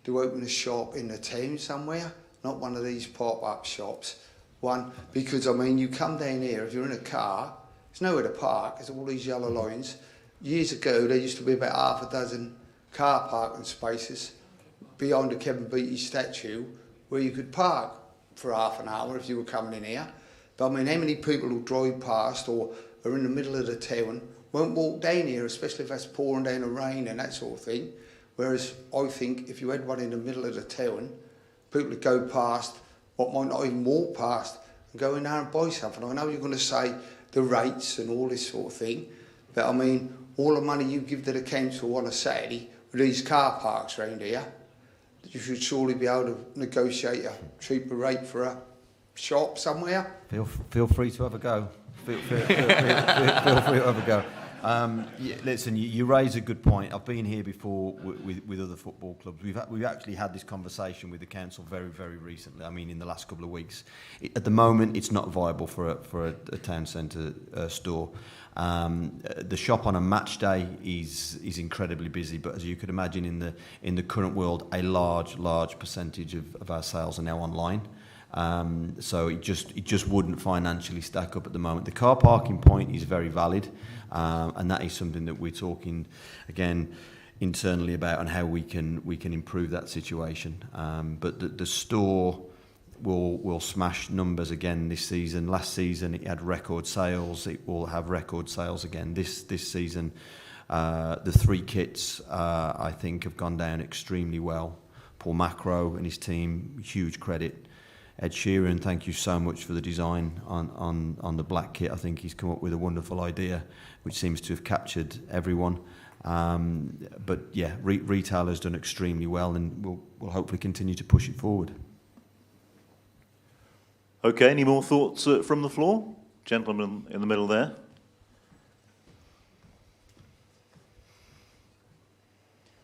to open a shop in the town somewhere, not one of these pop-up shops? One, because I mean, you come down here, if you're in a car, there's nowhere to park, there's all these yellow lines. Years ago, there used to be about half a dozen car parking spaces beyond the Kevin Beattie statue where you could park for half an hour if you were coming in here. But I mean, how many people who drive past or are in the middle of the town won't walk down here, especially if that's pouring down the rain and that sort of thing. Whereas I think if you had one in the middle of the town, people would go past what might not even walk past and go in there and buy something. I know you're going to say the rates and all this sort of thing, but I mean, all the money you give to the council on a Saturday with these car parks around here, you should surely be able to negotiate a cheaper rate for a shop somewhere. Feel free to have a go. Feel free to have a go. Listen, you raise a good point. I've been here before with other football clubs. We've actually had this conversation with the council very, very recently. I mean, in the last couple of weeks. At the moment, it's not viable for a town centre store. The shop on a match day is incredibly busy, but as you could imagine, in the current world, a large percentage of our sales are now online. So it just wouldn't financially stack up at the moment. The car parking point is very valid, and that is something that we're talking again internally about on how we can improve that situation. But the store will smash numbers again this season. Last season it had record sales. It will have record sales again this season. The three kits I think have gone down extremely well. Paul Macro and his team, huge credit. Ed Sheeran, thank you so much for the design on the black kit. I think he's come up with a wonderful idea, which seems to have captured everyone. But yeah, retail has done extremely well, and we'll hopefully continue to push it forward. Okay, any more thoughts from the floor? Gentleman in the middle there.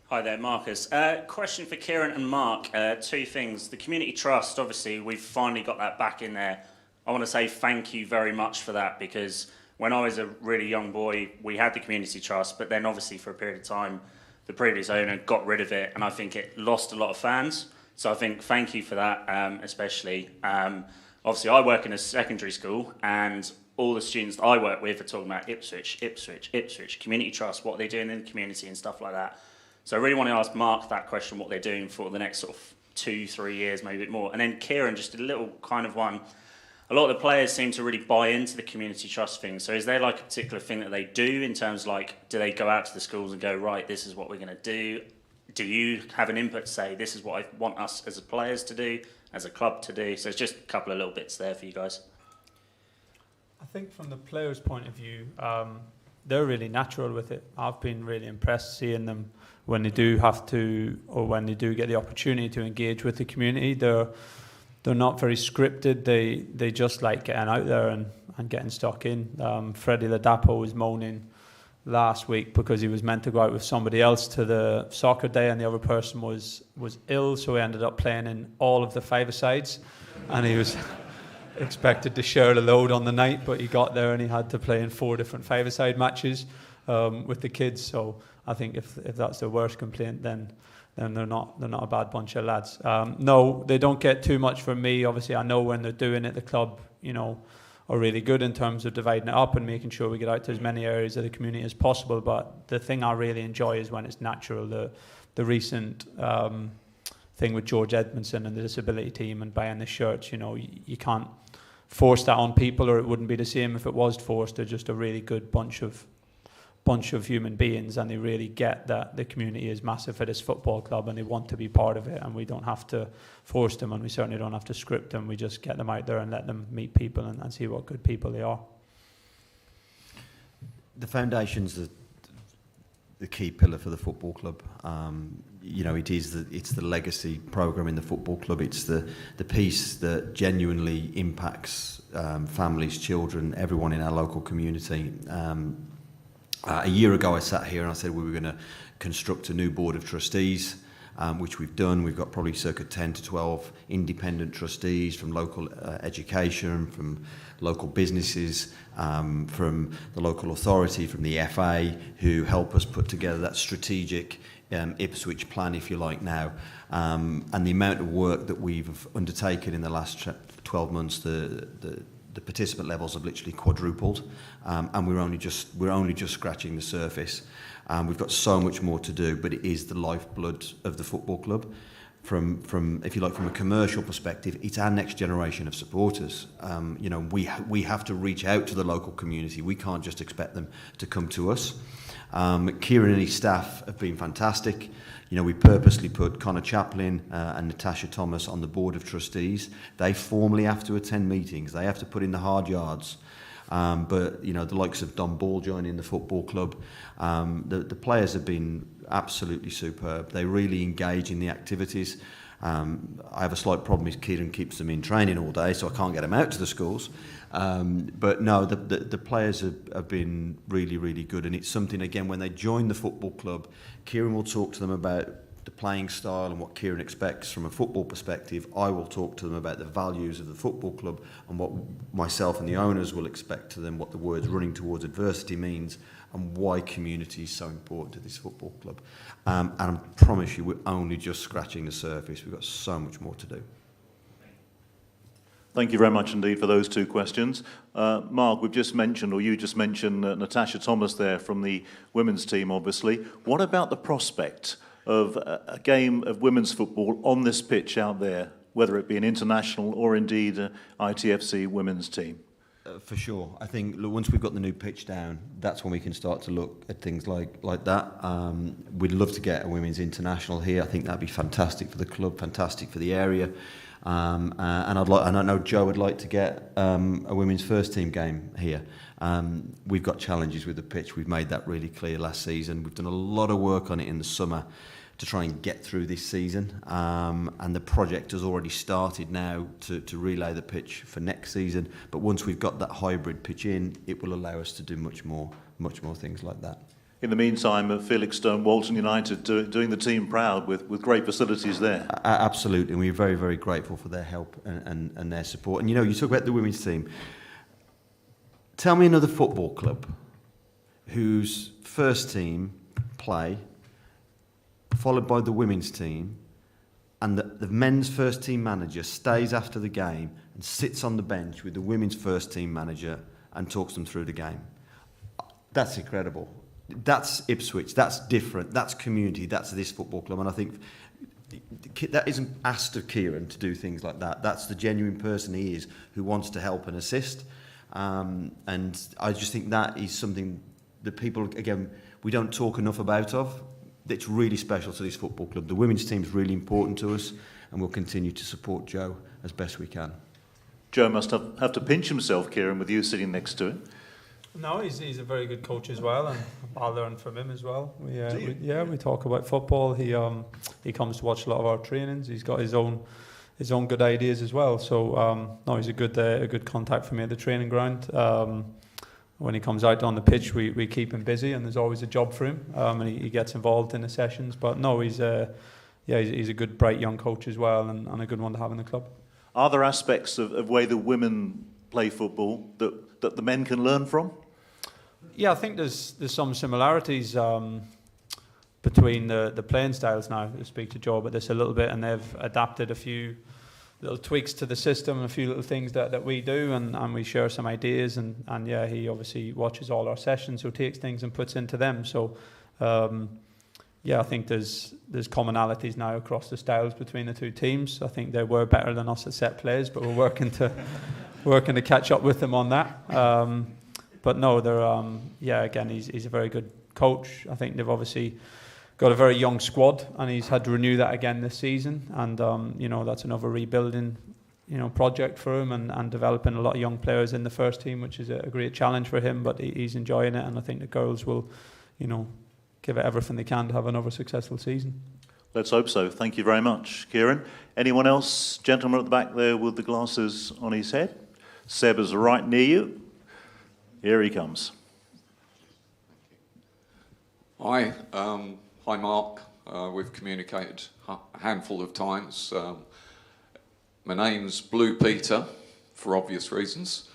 Hi there, Marcus. Question for Kieran and Mark. Two things. The community trust, obviously, we've finally got that back in there. I want to say thank you very much for that, because when I was a really young boy, we had the community trust, but then obviously for a period of time, the previous owner got rid of it, and I think it lost a lot of fans. So I think thank you for that, especially. Obviously, I work in a secondary school, and all the students that I work with are talking about Ipswich, community trust, what they're doing in the community and stuff like that. So I really want to ask Mark that question, what they're doing for the next sort of 2-3 years, maybe a bit more. And then Kieran, just a little kind of one. A lot of the players seem to really buy into the community trust thing. So is there like a particular thing that they do in terms of like, do they go out to the schools and go, right, this is what we're going to do? Do you have an input to say, this is what I want us as players to do, as a club to do? So it's just a couple of little bits there for you guys. I think from the players' point of view, they're really natural with it. I've been really impressed seeing them when they do have to, or when they do get the opportunity to engage with the community. They're not very scripted. They just like getting out there and and getting stuck in. Freddie Ladapo was moaning last week because he was meant to go out with somebody else to the soccer day, and the other person was ill, so he ended up playing in all of the five-a-sides, and he was expected to share the load on the night, but he got there and he had to play in 4 different five-a-side matches with the kids. So I think if that's the worst complaint, then they're not a bad bunch of lads. No, they don't get too much from me. Obviously, I know when they're doing it, the club, are really good in terms of dividing it up and making sure we get out to as many areas of the community as possible. But the thing I really enjoy is when it's natural. The recent thing with George Edmondson and the disability team and buying the shirts, you can't force that on people, or it wouldn't be the same if it was forced. They're just a really good bunch of human beings, and they really get that the community is massive for this football club and they want to be part of it, and we don't have to force them, and we certainly don't have to script them. We just get them out there and let them meet people and see what good people they are. The foundation's the key pillar for the football club. It's the legacy programme in the football club. It's the piece that genuinely impacts families, children, everyone in our local community. A year ago I sat here and I said we were going to construct a new Board of Trustees, which we've done. We've got probably circa 10 to 12 independent trustees from local education, from local businesses, from the local authority, from the FA, who help us put together that strategic Ipswich plan, if you like, now. And the amount of work that we've undertaken in the last 12 months, the participant levels have literally quadrupled, and we're only just scratching the surface. We've got so much more to do, but it is the lifeblood of the football club. From if you like, from a commercial perspective, it's our next generation of supporters. We have to reach out to the local community. We can't just expect them to come to us. Kieran and his staff have been fantastic. We purposely put Connor Chaplin and Natasha Thomas on the Board of Trustees. They formally have to attend meetings. They have to put in the hard yards. But the likes of Don Ball joining the football club, the players have been absolutely superb. They really engage in the activities. I have a slight problem is Kieran keeps them in training all day, so I can't get them out to the schools. But no, the players have been really, really good, and it's something, again, when they join the football club, Kieran will talk to them about the playing style and what Kieran expects from a football perspective. I will talk to them about the values of the football club and what myself and the owners will expect to them, what the words running towards adversity means, and why community is so important to this football club. And I promise you, we're only just scratching the surface. We've got so much more to do. Thank you very much indeed for those 2 questions. Mark, you just mentioned Natasha Thomas there from the women's team, obviously. What about the prospect of a game of women's football on this pitch out there, whether it be an international or indeed an ITFC women's team? For sure. I think once we've got the new pitch down, that's when we can start to look at things like that. We'd love to get a women's international here. I think that'd be fantastic for the club, fantastic for the area. And I know Joe would like to get a women's first team game here. We've got challenges with the pitch. We've made that really clear last season. We've done a lot of work on it in the summer to try and get through this season. And the project has already started now to relay the pitch for next season. But once we've got that hybrid pitch in, it will allow us to do much more things like that. In the meantime, Felixstowe, Walton United doing the team proud with great facilities there. Absolutely, and we're very, very grateful for their help and their support. And you talk about the women's team. Tell me another football club whose first team play, followed by the women's team, and the men's first team manager stays after the game and sits on the bench with the women's first team manager and talks them through the game. That's incredible. That's Ipswich, that's different, that's community, that's this football club. And I think that isn't asked of Kieran to do things like that. That's the genuine person he is, who wants to help and assist. And I just think that is something that people, again, we don't talk enough about of. It's really special to this football club. The women's team is really important to us, and we'll continue to support Joe as best we can. Joe must have to pinch himself, Kieran, with you sitting next to him. No, he's a very good coach as well, and I'll learn from him as well. We talk about football. He comes to watch a lot of our trainings. He's got his own his own good ideas as well. So no, he's a good contact for me at the training ground. When he comes out on the pitch, we keep him busy, and there's always a job for him, and he gets involved in the sessions. But no, he's a good, bright young coach as well, and a good one to have in the club. Are there aspects of way the women play football that the men can learn from? Yeah, I think there's some similarities between the playing styles now. I speak to Joe about this a little bit, and they've adapted a few little tweaks to the system, a few little things that we do, and we share some ideas, and yeah, he obviously watches all our sessions, so takes things and puts into them. So yeah, I think there's commonalities now across the styles between the two teams. I think they were better than us at set plays, but we're working to catch up with them on that. But no, they're again, he's a very good coach. I think they've obviously got a very young squad, and he's had to renew that again this season. And that's another rebuilding, project for him, and developing a lot of young players in the first team, which is a great challenge for him. But he's enjoying it, and I think the girls will, give it everything they can to have another successful season. Let's hope so. Thank you very much, Kieran. Anyone else? Gentleman at the back there with the glasses on his head. Seb is right near you. Here he comes. Hi. Hi, Mark. We've communicated a handful of times. My name's Blue Peter, for obvious reasons,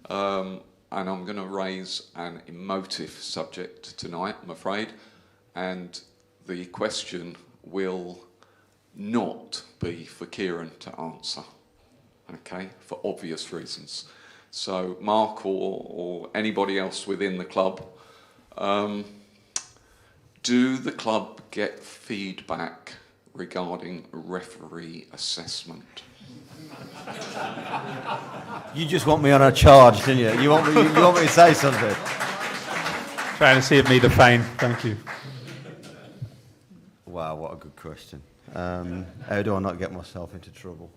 and I'm going to raise an emotive subject tonight, I'm afraid, and the question will not be for Kieran to answer, okay, for obvious reasons. So, Mark or anybody else within the club, do the club get feedback regarding referee assessment? You just want me on a charge, didn't you? You want me to say something? Trying to save me the fine. Thank you. Wow, what a good question. How do I not get myself into trouble?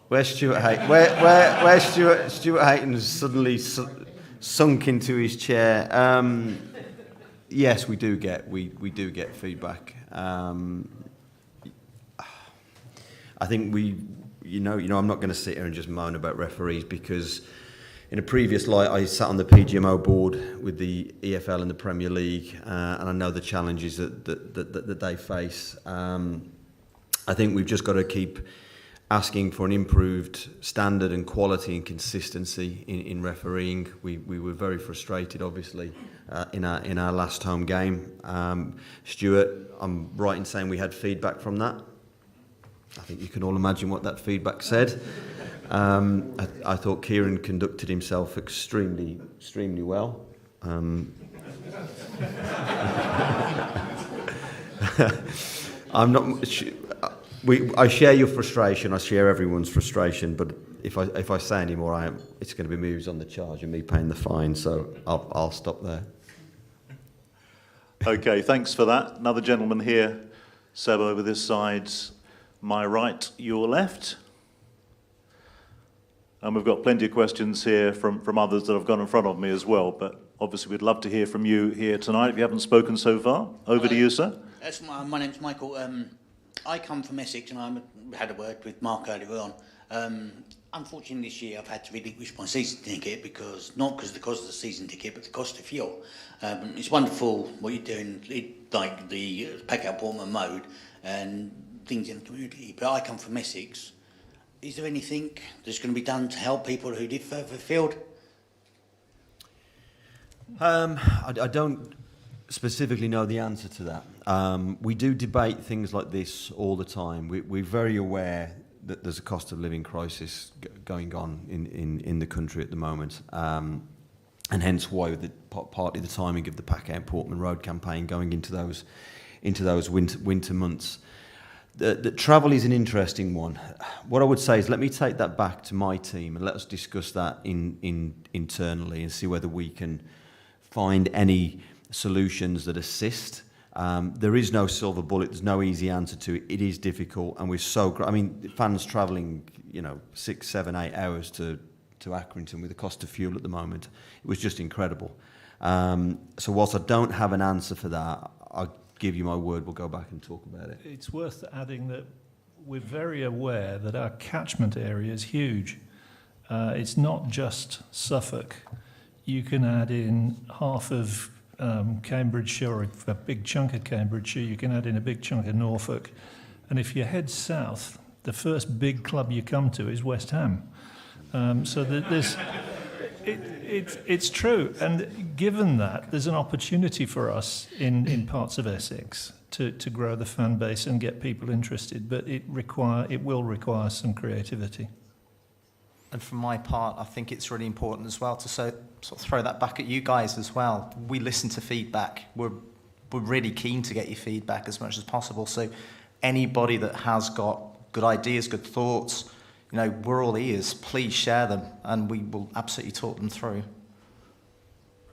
Where's Stuart Hayton? Where's Stuart Hayton's suddenly sunk into his chair? Yes, we do get feedback. I think I'm not going to sit here and just moan about referees, because in a previous life I sat on the PGMO board with the EFL and the Premier League, and I know the challenges that they face. I think we've just got to keep asking for an improved standard and quality and consistency in refereeing. We were very frustrated, obviously, in our last home game. Stuart, I'm right in saying we had feedback from that. I think you can all imagine what that feedback said. I thought Kieran conducted himself extremely well. I'm not. I share your frustration. I share everyone's frustration. But if I say any more, it's going to be me who's on the charge and me paying the fine. So I'll stop there. Okay, thanks for that. Another gentleman here, Seb over this side, my right, your left. And we've got plenty of questions here from others that have gone in front of me as well. But obviously, we'd love to hear from you here tonight if you haven't spoken so far. Over to you, sir. My name's Michael. I come from Essex, and I had a word with Mark earlier on. Unfortunately, this year I've had to relinquish my season ticket not because of the cost of the season ticket, but the cost of fuel. It's wonderful what you're doing, like the Pack-Out Portman mode and things in the community. But I come from Essex. Is there anything that's going to be done to help people who live further afield? I don't specifically know the answer to that. We do debate things like this all the time. We're very aware that there's a cost of living crisis going on in the country at the moment, and hence why partly the timing of the Pack-Out Portman Road campaign going into those winter months. The travel is an interesting one. What I would say is let me take that back to my team and let us discuss that internally and see whether we can find any solutions that assist. There is no silver bullet. There's no easy answer to it. It is difficult, and we're so. Fans travelling, 6, 7, 8 hours to Accrington with the cost of fuel at the moment. It was just incredible. So whilst I don't have an answer for that, I'll give you my word. We'll go back and talk about it. It's worth adding that we're very aware that our catchment area is huge. It's not just Suffolk. You can add in half of Cambridgeshire, or a big chunk of Cambridgeshire. You can add in a big chunk of Norfolk. And if you head south, the first big club you come to is West Ham. So there's... It's true, and given that, there's an opportunity for us in parts of Essex to grow the fan base and get people interested, but it will require some creativity. And for my part, I think it's really important as well to sort of throw that back at you guys as well. We listen to feedback. We're really keen to get your feedback as much as possible. So anybody that has got good ideas, good thoughts, you know, we're all ears. Please share them, and we will absolutely talk them through.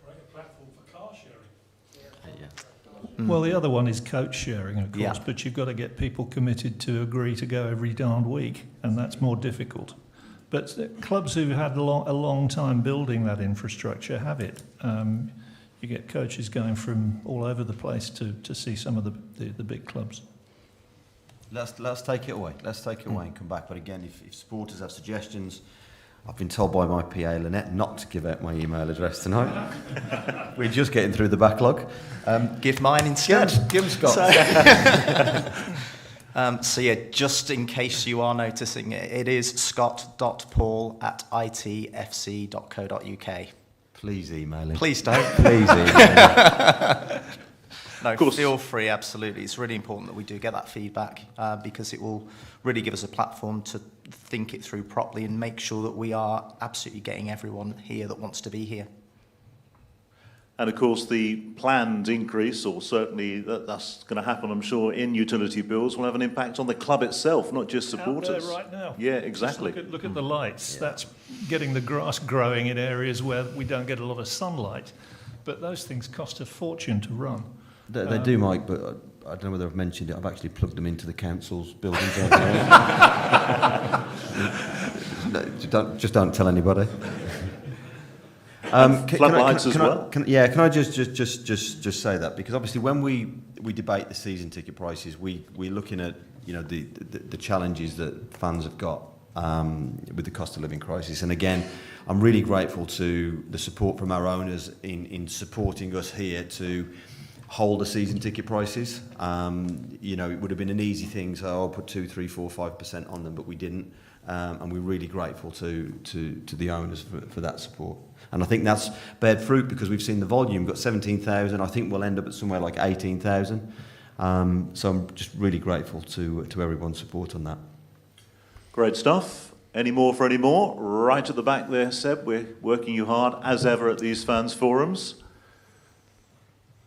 Create a platform for car sharing. Well, the other one is coach sharing, of course, but you've got to get people committed to agree to go every darned week, and that's more difficult. But clubs who've had a long time building that infrastructure have it. You get coaches going from all over the place to see some of the big clubs. Let's take it away. Let's take it away and come back. But again, if supporters have suggestions, I've been told by my PA, Lynette, not to give out my email address tonight. We're just getting through the backlog. Give mine instead. Give them Scott. So yeah, just in case you are noticing, it is scott.paul@itfc.co.uk. Please email him. Please don't. Please email him. No, feel free, absolutely. It's really important that we do get that feedback because it will really give us a platform to think it through properly and make sure that we are absolutely getting everyone here that wants to be here. And of course, the planned increase, or certainly that's going to happen, I'm sure, in utility bills, will have an impact on the club itself, not just supporters. Out there right now. Yeah, exactly. Just look at the lights. Yeah. That's getting the grass growing in areas where we don't get a lot of sunlight. But those things cost a fortune to run. They do, Mike, but I don't know whether I've mentioned it. I've actually plugged them into the council's buildings over there. Just don't tell anybody. Floodlights as well. Can I just say that, because obviously when we debate the season ticket prices, we're looking at the challenges that fans have got with the cost of living crisis, and again, I'm really grateful to the support from our owners in supporting us here to hold the season ticket prices. It would have been an easy thing, so I'll put 2, 3, 4, 5% on them, but we didn't, and we're really grateful to the owners for that support. And I think that's bared fruit, because we've seen the volume, got 17,000. I think we'll end up at somewhere like 18,000. So I'm just really grateful to everyone's support on that. Great stuff. Any more for any more? Right at the back there, Seb. We're working you hard, as ever, at these fans forums.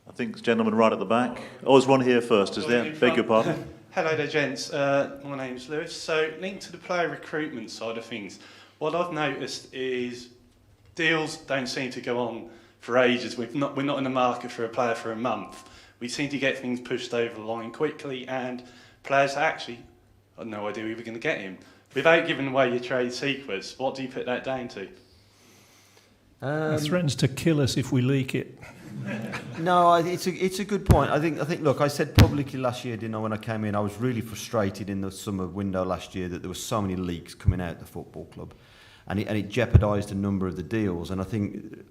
I think the gentleman right at the back. Oh, there's one here first, is there? Beg your pardon. Hello there, gents. My name's Lewis. So, linked to the player recruitment side of things, what I've noticed is deals don't seem to go on for ages. We're not in the market for a player for a month. We seem to get things pushed over the line quickly, and players actually have no idea we were going to get him. Without giving away your trade secrets, what do you put that down to? It threatens to kill us if we leak it. No, it's a good point. I think. Look, I said publicly last year, didn't I, when I came in, I was really frustrated in the summer window last year that there were so many leaks coming out of the football club, and it jeopardised a number of the deals. And I think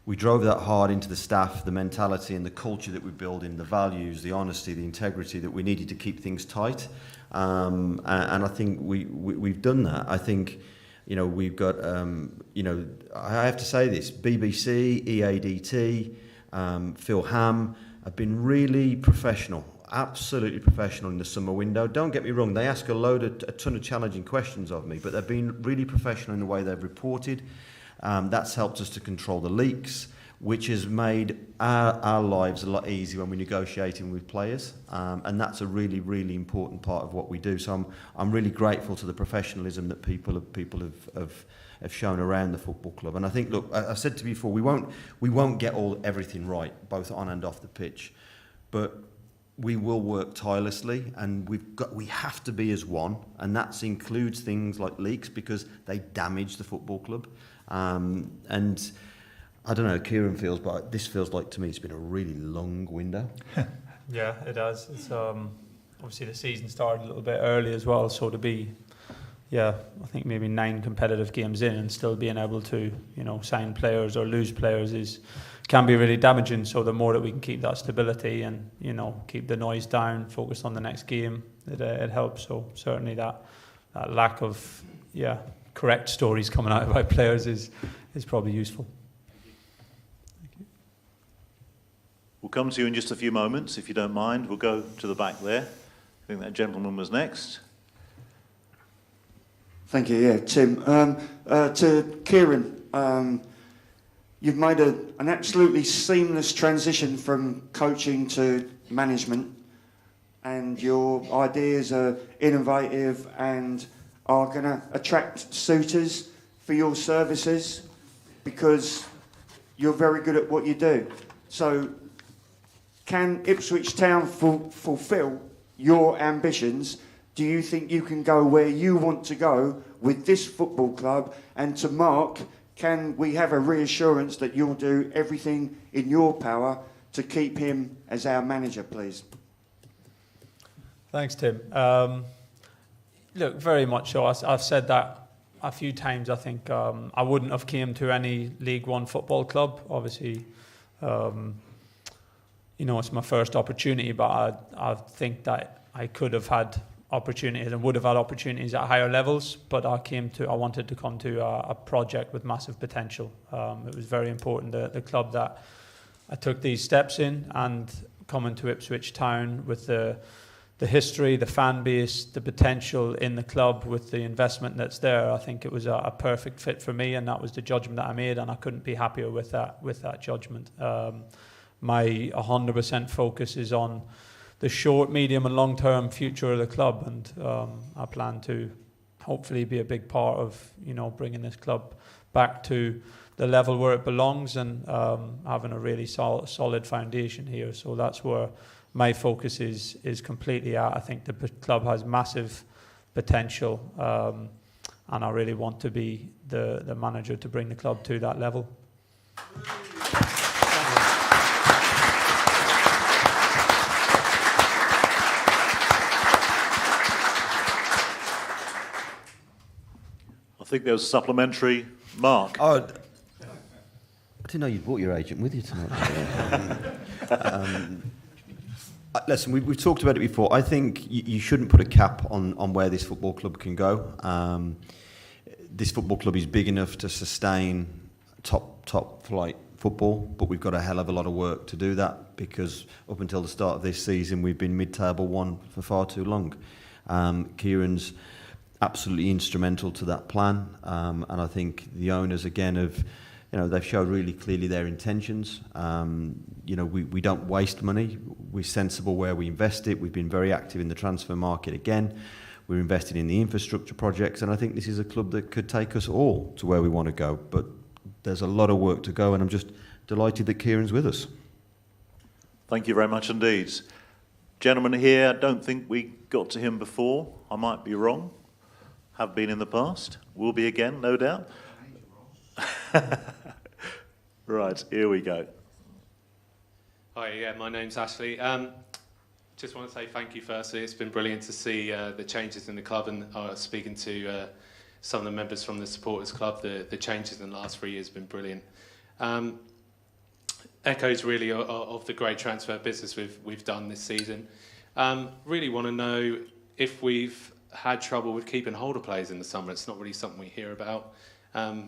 we drove that hard into the staff, the mentality and the culture that we build in, the values, the honesty, the integrity, that we needed to keep things tight. And I think we've done that. I think. We've got, I have to say this, BBC, EADT, Phil Ham have been really professional, absolutely professional in the summer window. Don't get me wrong, they ask a ton of challenging questions of me, but they've been really professional in the way they've reported. That's helped us to control the leaks, which has made our lives a lot easier when we're negotiating with players, and that's a really, really important part of what we do. So I'm really grateful to the professionalism that people have shown around the football club. And I think, look, I said to you before, we won't get everything right, both on and off the pitch, but we will work tirelessly, and we have to be as one, and that includes things like leaks, because they damage the football club, and. I don't know, Kieran feels, but this feels like to me it's been a really long window. Yeah, it has. It's obviously the season started a little bit early as well, so to be, I think maybe 9 competitive games in and still being able to, sign players or lose players can be really damaging. So the more that we can keep that stability and, keep the noise down, focus on the next game, it helps. So certainly that lack of, correct stories coming out about players is probably useful. We'll come to you in just a few moments, if you don't mind. We'll go to the back there. I think that gentleman was next. Thank you, Tim. To Kieran, you've made an absolutely seamless transition from coaching to management, and your ideas are innovative and are going to attract suitors for your services because you're very good at what you do. So can Ipswich Town fulfil your ambitions? Do you think you can go where you want to go with this football club? And to Mark, can we have a reassurance that you'll do everything in your power to keep him as our manager, please? Thanks, Tim. Look, very much so. I've said that a few times. I think I wouldn't have came to any League One football club. Obviously, it's my first opportunity, but I think that I could have had opportunities and would have had opportunities at higher levels, but I wanted to come to a project with massive potential. It was very important the club that I took these steps in, and coming to Ipswich Town with the history, the fan base, the potential in the club with the investment that's there, I think it was a perfect fit for me, and that was the judgment that I made, and I couldn't be happier with that judgment. My 100% focus is on the short, medium and long-term future of the club, and I plan to hopefully be a big part of bringing this club back to the level where it belongs and having a really solid foundation here. So that's where my focus is completely at. I think the club has massive potential, and I really want to be the manager to bring the club to that level. I think there was a supplementary. Mark. Oh, I didn't know you'd brought your agent with you tonight. Listen, we've talked about it before. I think you shouldn't put a cap on where this football club can go. This football club is big enough to sustain top flight football, but we've got a hell of a lot of work to do that, because up until the start of this season we've been mid-table one for far too long. Kieran's absolutely instrumental to that plan, and I think the owners again they've showed really clearly their intentions. We don't waste money. We're sensible where we invest it. We've been very active in the transfer market again. We're investing in the infrastructure projects, and I think this is a club that could take us all to where we want to go. But there's a lot of work to go, and I'm just delighted that Kieran's with us. Thank you very much indeed. Gentleman here, I don't think we got to him before. I might be wrong. Have been in the past. Will be again, no doubt. Right, here we go. Hi, my name's Ashley. Just want to say thank you firstly. It's been brilliant to see the changes in the club, and speaking to some of the members from the supporters club, the changes in the last 3 years have been brilliant. Echoes really of the great transfer business we've done this season. Really want to know if we've had trouble with keeping hold of players in the summer. It's not really something we hear about.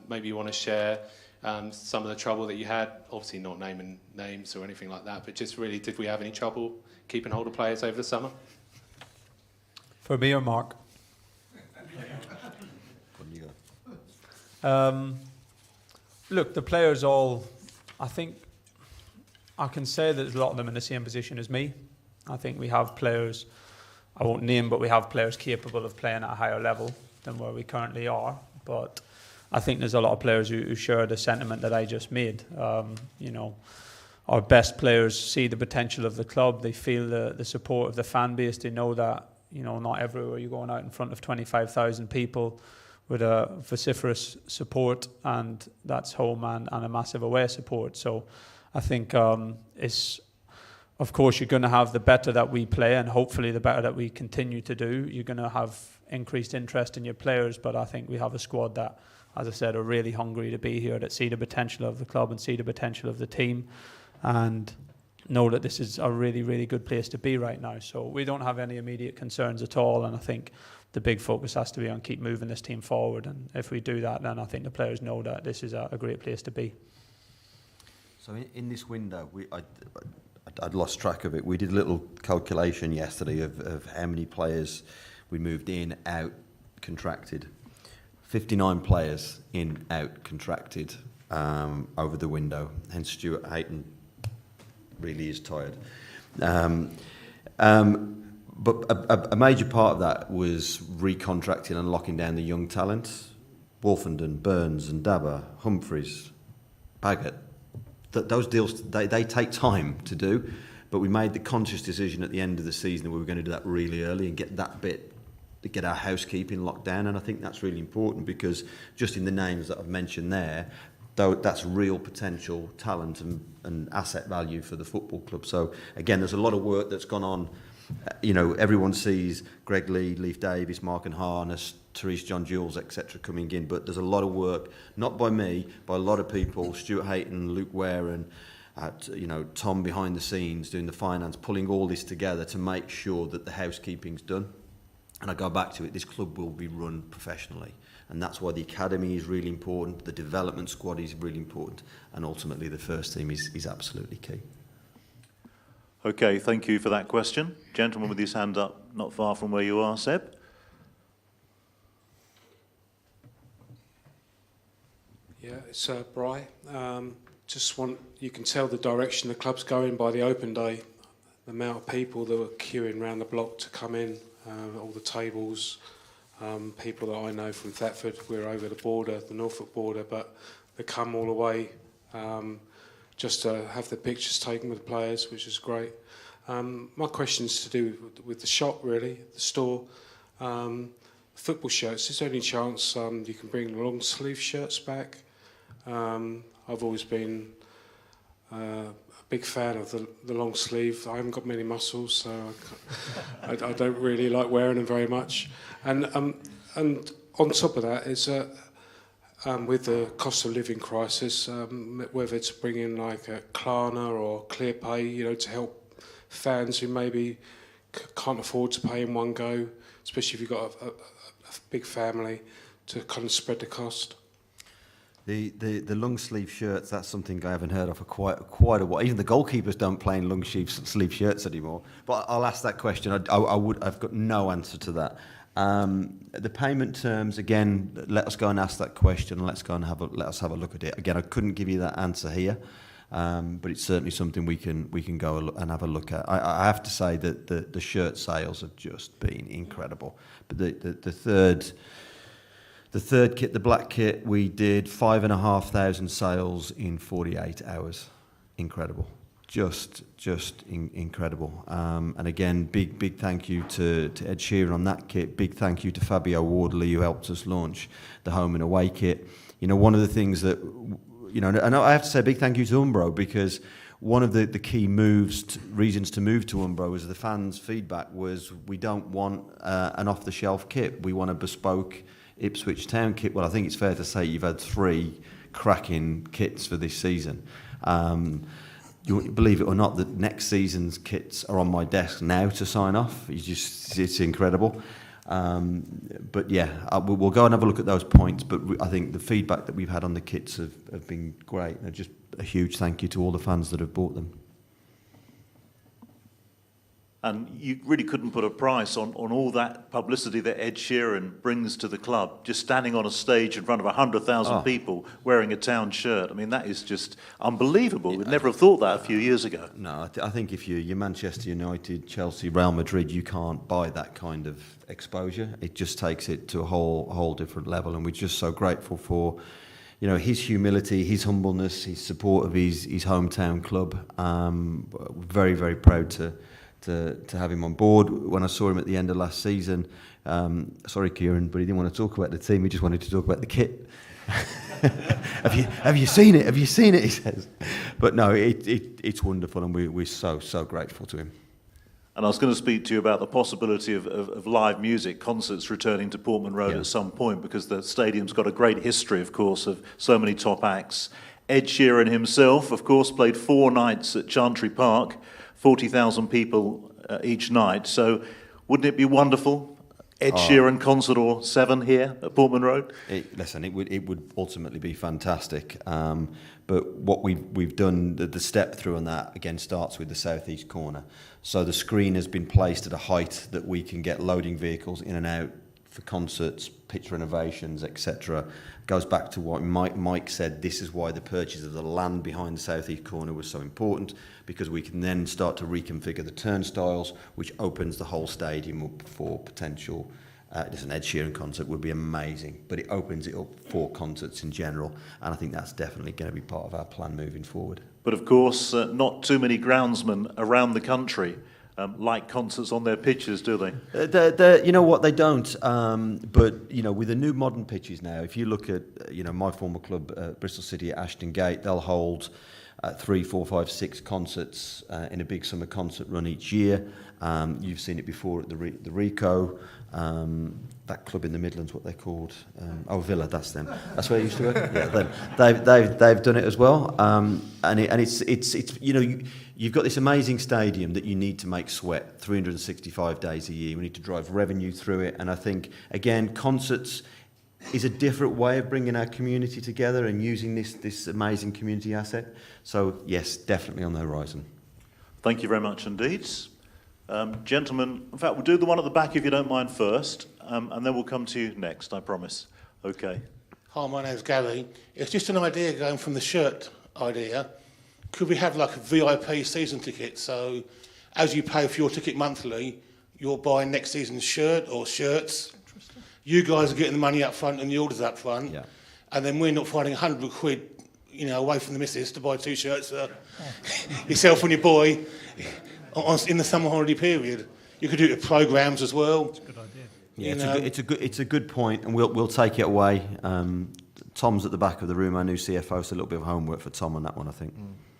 Maybe you want to share some of the trouble that you had, obviously not naming names or anything like that, but just really, did we have any trouble keeping hold of players over the summer? For me or Mark? Look, the players I think I can say that there's a lot of them in the same position as me. I think we have players, I won't name, but we have players capable of playing at a higher level than where we currently are. But I think there's a lot of players who share the sentiment that I just made. Our best players see the potential of the club. They feel the support of the fan base. They know that, not everywhere you're going out in front of 25,000 people with a vociferous support, and that's home and a massive away support. So I think it's of course, you're going to have the better that we play, and hopefully the better that we continue to do, you're going to have increased interest in your players. But I think we have a squad that, as I said, are really hungry to be here, that see the potential of the club and see the potential of the team, and know that this is a really, really good place to be right now. So we don't have any immediate concerns at all, and I think the big focus has to be on keep moving this team forward. And if we do that, then I think the players know that this is a great place to be. So in this window, I'd lost track of it. We did a little calculation yesterday of how many players we moved in, out, contracted. 59 players in, out, contracted over the window. Hence Stuart Hayton really is tired. But a major part of that was recontracting and locking down the young talent. Wolfenden, Burns and Dabber, Humphreys, Baggett. Those deals, they take time to do, but we made the conscious decision at the end of the season that we were going to do that really early and get that bit, to get our housekeeping locked down. And I think that's really important, because just in the names that I've mentioned there, though, that's real potential talent and asset value for the football club. So again, there's a lot of work that's gone on. You know, everyone sees Greg Lee, Leif Davis, Mark and Harness, Therese John Jules, etc. coming in, but there's a lot of work, not by me, by a lot of people, Stuart Hayton, Luke Ware and Tom behind the scenes doing the finance, pulling all this together to make sure that the housekeeping's done. And I go back to it, this club will be run professionally, and that's why the academy is really important, the development squad is really important, and ultimately the first team is absolutely key. Okay, thank you for that question. Gentleman with his hand up, not far from where you are, Seb. Yeah, it's Bry. Just want, you can tell the direction the club's going by the open day. The amount of people that were queuing around the block to come in, all the tables, people that I know from Thetford, we're over the border, the Norfolk border, but they come all the way just to have the pictures taken with the players, which is great. My question's to do with the shop, really, the store. Football shirts, is there any chance you can bring long sleeve shirts back? I've always been a big fan of the long sleeve. I haven't got many muscles, so I don't really like wearing them very much. And on top of that is with the cost of living crisis, whether to bring in like a Klarna or ClearPay, to help fans who maybe can't afford to pay in one go, especially if you've got a big family, to kind of spread the cost. The long sleeve shirts, that's something I haven't heard of for quite a while. Even the goalkeepers don't play in long sleeve shirts anymore. But I'll ask that question. I've got no answer to that. The payment terms, again, let us go and ask that question, and let us have a look at it. Again, I couldn't give you that answer here, but it's certainly something we can go and have a look at. I have to say that the shirt sales have just been incredible. But the third kit, the black kit, we did 5,500 sales in 48 hours. Incredible. Just incredible. And again, big thank you to Ed Sheeran on that kit. Big thank you to Fabio Wardley, who helped us launch the home and away kit. One of the things that, and I have to say a big thank you to Umbro, because one of the key reasons to move to Umbro was the fans' feedback was, we don't want an off-the-shelf kit. We want a bespoke Ipswich Town kit. Well, I think it's fair to say you've had 3 cracking kits for this season. You believe it or not, that next season's kits are on my desk now to sign off. It's incredible. But yeah, we'll go and have a look at those points. But I think the feedback that we've had on the kits have been great. And just a huge thank you to all the fans that have bought them. And you really couldn't put a price on all that publicity that Ed Sheeran brings to the club, just standing on a stage in front of 100,000 people wearing a Town shirt. I mean, that is just unbelievable. We'd never have thought that a few years ago. No, I think if you're Manchester United, Chelsea, Real Madrid, you can't buy that kind of exposure. It just takes it to a whole different level. And we're just so grateful for his humility, his humbleness, his support of his hometown club. Very, very proud to have him on board. When I saw him at the end of last season, sorry Kieran, but he didn't want to talk about the team, he just wanted to talk about the kit. have you seen it? Have you seen it? He says. But no, it's wonderful, and we're so grateful to him. And I was going to speak to you about the possibility of live music, concerts returning to Portman Road at some point, because the stadium's got a great history, of course, of so many top acts. Ed Sheeran himself, of course, played 4 nights at Chantry Park, 40,000 people each night. So wouldn't it be wonderful? Ed Sheeran concert or 7 here at Portman Road? Listen, it would ultimately be fantastic. But what we've done, the step through on that, again, starts with the southeast corner. So the screen has been placed at a height that we can get loading vehicles in and out for concerts, pitch renovations, etc. Goes back to what Mike said. This is why the purchase of the land behind the southeast corner was so important, because we can then start to reconfigure the turnstiles, which opens the whole stadium up for potential. An Ed Sheeran concert would be amazing, but it opens it up for concerts in general, and I think that's definitely going to be part of our plan moving forward. But of course, not too many groundsmen around the country like concerts on their pitches, do they? You know what, they don't. But with the new modern pitches now, if you look at my former club, Bristol City at Ashton Gate, they'll hold 3, 4, 5, 6 concerts in a big summer concert run each year. You've seen it before at the Rico. That club in the Midlands, what they're called? Villa, that's them. That's where I used to work. Yeah, they've done it as well. And it's you've got this amazing stadium that you need to make sweat 365 days a year. We need to drive revenue through it. And I think, again, concerts is a different way of bringing our community together and using this amazing community asset. So, yes, definitely on the horizon. Thank you very much indeed. Gentlemen, in fact, we'll do the one at the back if you don't mind first, and then we'll come to you next, I promise. Okay. Hi, my name's Gary. It's just an idea going from the shirt idea. Could we have like a VIP season ticket? So as you pay for your ticket monthly, you're buying next season's shirt or shirts. You guys are getting the money up front and the orders up front. Yeah. And then we're not finding 100 quid, away from the missus to buy 2 shirts for yourself and your boy in the summer holiday period. You could do it with programmes as well. It's a good idea. Yeah, it's a good point, and we'll take it away. Tom's at the back of the room, our new CFO, so a little bit of homework for Tom on that one, I think.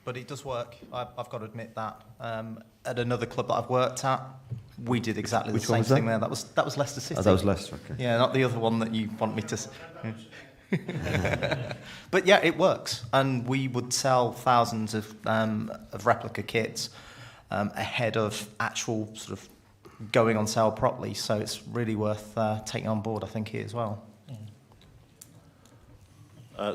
But it does work. I've got to admit that. At another club that I've worked at, we did exactly the same thing there. That was Leicester City. Oh, that was Leicester, okay. Yeah, not the other one that you want me to... But yeah, it works. And we would sell thousands of replica kits ahead of actual sort of going on sale properly. So it's really worth taking on board, I think, here as well.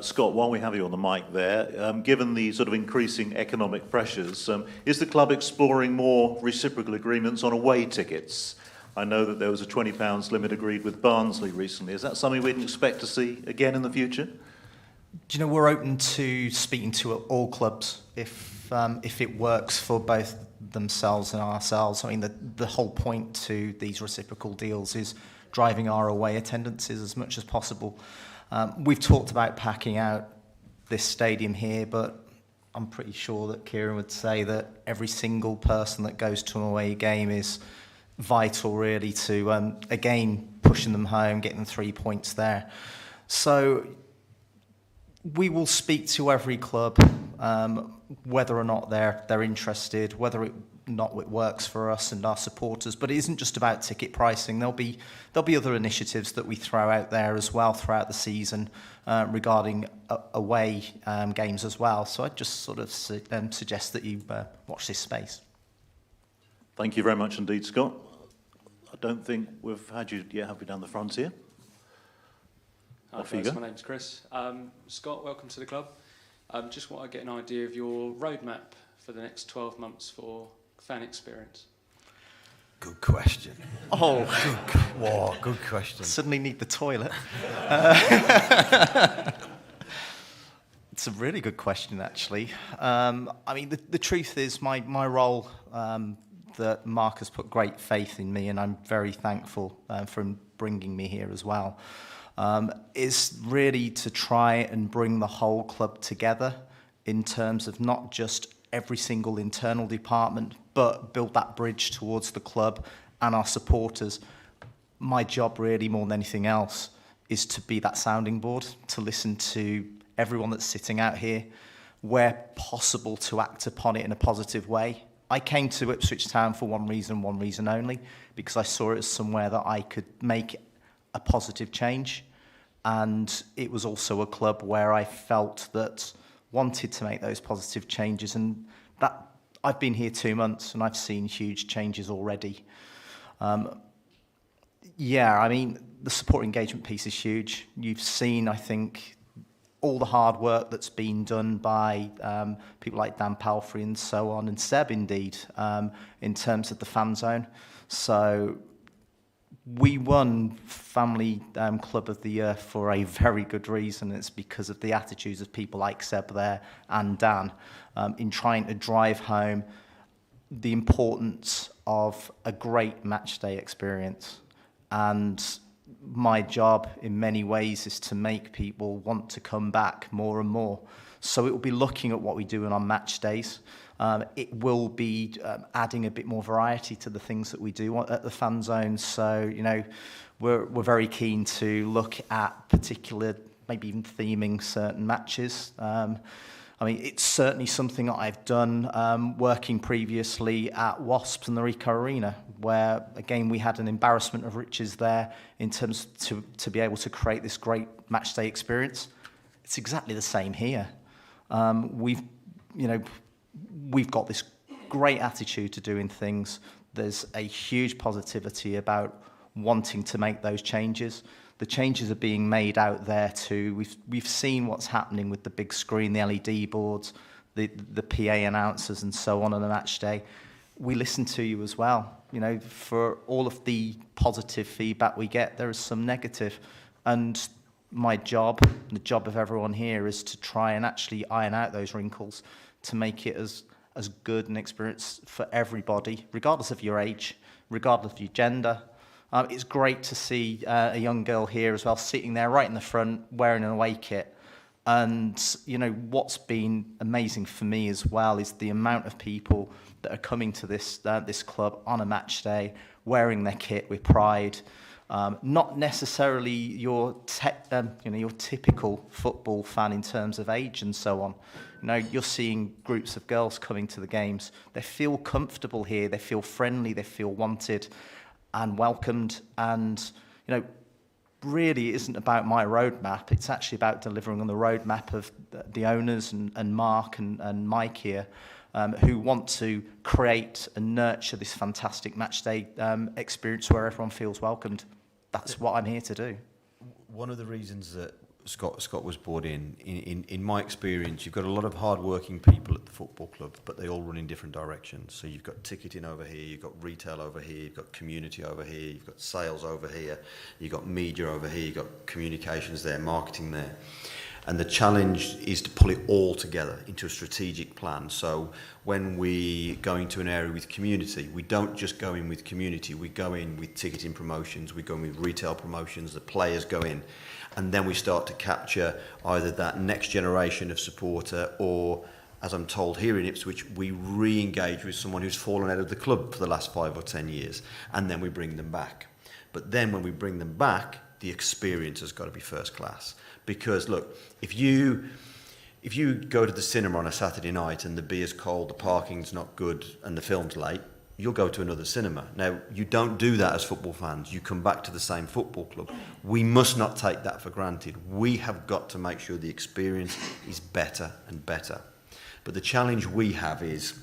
Scott, while we have you on the mic there, given the sort of increasing economic pressures, is the club exploring more reciprocal agreements on away tickets? I know that there was a £20 limit agreed with Barnsley recently. Is that something we can expect to see again in the future? Do you know, we're open to speaking to all clubs if it works for both themselves and ourselves. I mean, the whole point to these reciprocal deals is driving our away attendances as much as possible. We've talked about packing out this stadium here, but I'm pretty sure that Kieran would say that every single person that goes to an away game is vital, really, to, again, pushing them home, getting 3 points there. So we will speak to every club, whether or not they're interested, whether or not it works for us and our supporters. But it isn't just about ticket pricing. There'll be other initiatives that we throw out there as well throughout the season regarding away games as well. So I'd just sort of suggest that you watch this space. Thank you very much indeed, Scott. I don't think we've had you yet, have we, down the front here? Hi, guys, my name's Chris. Scott, welcome to the club. Just want to get an idea of your roadmap for the next 12 months for fan experience. Good question. Oh, good question. Suddenly need the toilet. It's a really good question, actually. I mean, the truth is my role, that Mark has put great faith in me, and I'm very thankful for him bringing me here as well, is really to try and bring the whole club together in terms of not just every single internal department, but build that bridge towards the club and our supporters. My job, really, more than anything else, is to be that sounding board, to listen to everyone that's sitting out here, where possible to act upon it in a positive way. I came to Ipswich Town for one reason only, because I saw it as somewhere that I could make a positive change. And it was also a club where I felt that wanted to make those positive changes. And that I've been here 2 months and I've seen huge changes already. Yeah, I mean, the support engagement piece is huge. You've seen, I think, all the hard work that's been done by people like Dan Palfrey and so on, and Seb indeed, in terms of the fan zone. So we won Family Club of the Year for a very good reason. It's because of the attitudes of people like Seb there and Dan in trying to drive home the importance of a great match day experience. And my job in many ways is to make people want to come back more and more. So it will be looking at what we do on match days. It will be adding a bit more variety to the things that we do at the fan zone. So, you know, we're very keen to look at particular, maybe even theming certain matches. I mean, it's certainly something that I've done working previously at Wasps and the Ricoh Arena, where, again, we had an embarrassment of riches there in terms to be able to create this great matchday experience. It's exactly the same here. We've got this great attitude to doing things. There's a huge positivity about wanting to make those changes. The changes are being made out there too. We've seen what's happening with the big screen, the LED boards, the PA announcers and so on a match day. We listen to you as well. You know, for all of the positive feedback we get, there is some negative. And my job, the job of everyone here, is to try and actually iron out those wrinkles to make it as good an experience for everybody, regardless of your age, regardless of your gender. It's great to see a young girl here as well, sitting there right in the front, wearing an away kit. And, you know, what's been amazing for me as well is the amount of people that are coming to this club on a match day, wearing their kit with pride. Not necessarily your typical football fan in terms of age and so on. You know, you're seeing groups of girls coming to the games. They feel comfortable here. They feel friendly. They feel wanted and welcomed. And, you know, really it isn't about my roadmap. It's actually about delivering on the roadmap of the owners and Mark and Mike here, who want to create and nurture this fantastic matchday experience where everyone feels welcomed. That's what I'm here to do. One of the reasons that Scott was brought in my experience, you've got a lot of hard-working people at the football club, but they all run in different directions. So you've got ticketing over here, you've got retail over here, you've got community over here, you've got sales over here, you've got media over here, you've got communications there, marketing there. And the challenge is to pull it all together into a strategic plan. So when we go into an area with community, we don't just go in with community, we go in with ticketing promotions, we go in with retail promotions, the players go in, and then we start to capture either that next generation of supporter or, as I'm told here in Ipswich, we re-engage with someone who's fallen out of the club for the last 5 or 10 years, and then we bring them back. But then when we bring them back, the experience has got to be first class. Because look, if you go to the cinema on a Saturday night and the beer's cold, the parking's not good and the film's late, you'll go to another cinema. Now, you don't do that as football fans. You come back to the same football club. We must not take that for granted. We have got to make sure the experience is better and better. But the challenge we have is,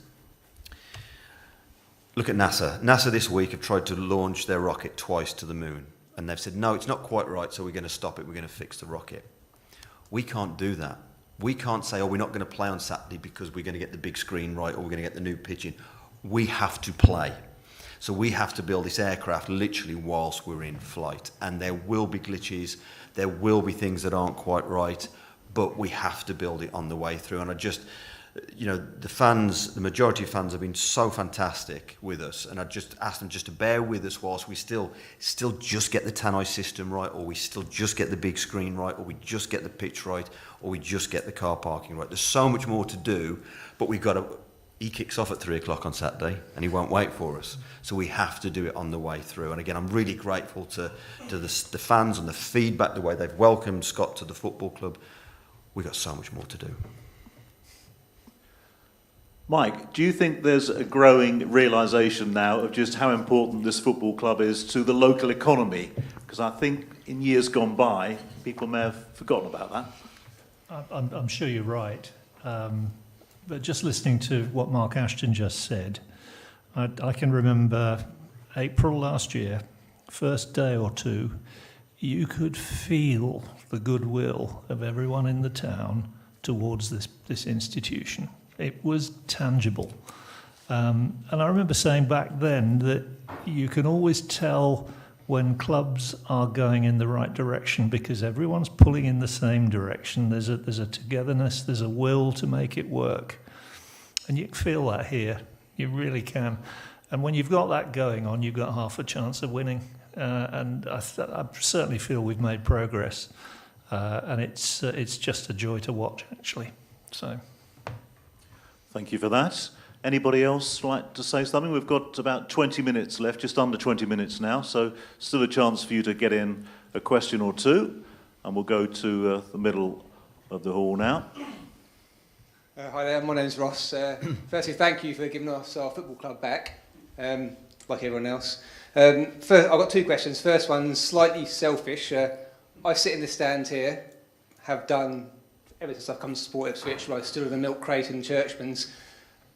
look at NASA. NASA this week have tried to launch their rocket twice to the moon. And they've said, no, it's not quite right, so we're going to stop it, we're going to fix the rocket. We can't do that. We can't say, oh, we're not going to play on Saturday because we're going to get the big screen right or we're going to get the new pitch in. We have to play. So we have to build this aircraft literally whilst we're in flight. And there will be glitches, there will be things that aren't quite right, but we have to build it on the way through. And I just, you know, the majority of fans have been so fantastic with us, and I just asked them just to bear with us whilst we still just get the tannoy system right, or we still just get the big screen right, or we just get the pitch right, or we just get the car parking right. There's so much more to do, but we've got to he kicks off at 3 o'clock on Saturday and he won't wait for us. So we have to do it on the way through. And again, I'm really grateful to the fans and the feedback, the way they've welcomed Scott to the football club. We've got so much more to do. Mike, do you think there's a growing realisation now of just how important this football club is to the local economy? Because I think in years gone by, people may have forgotten about that. I'm sure you're right. But just listening to what Mark Ashton just said, I can remember April last year, first day or two, you could feel the goodwill of everyone in the town towards this institution. It was tangible. And I remember saying back then that you can always tell when clubs are going in the right direction because everyone's pulling in the same direction. There's a togetherness, there's a will to make it work. And you can feel that here. You really can. And when you've got that going on, you've got half a chance of winning. And I certainly feel we've made progress. And it's just a joy to watch, actually. So, thank you for that. Anybody else like to say something? We've got about 20 minutes left, just under 20 minutes now, so still a chance for you to get in a question or two, and we'll go to the middle of the hall now. Hi there, my name's Ross. Firstly, thank you for giving us our football club back, like everyone else. First, I've got two questions. First one's slightly selfish. I sit in the stand here, have done ever since I've come to support Ipswich, when I stood in the milk crate in Churchman's.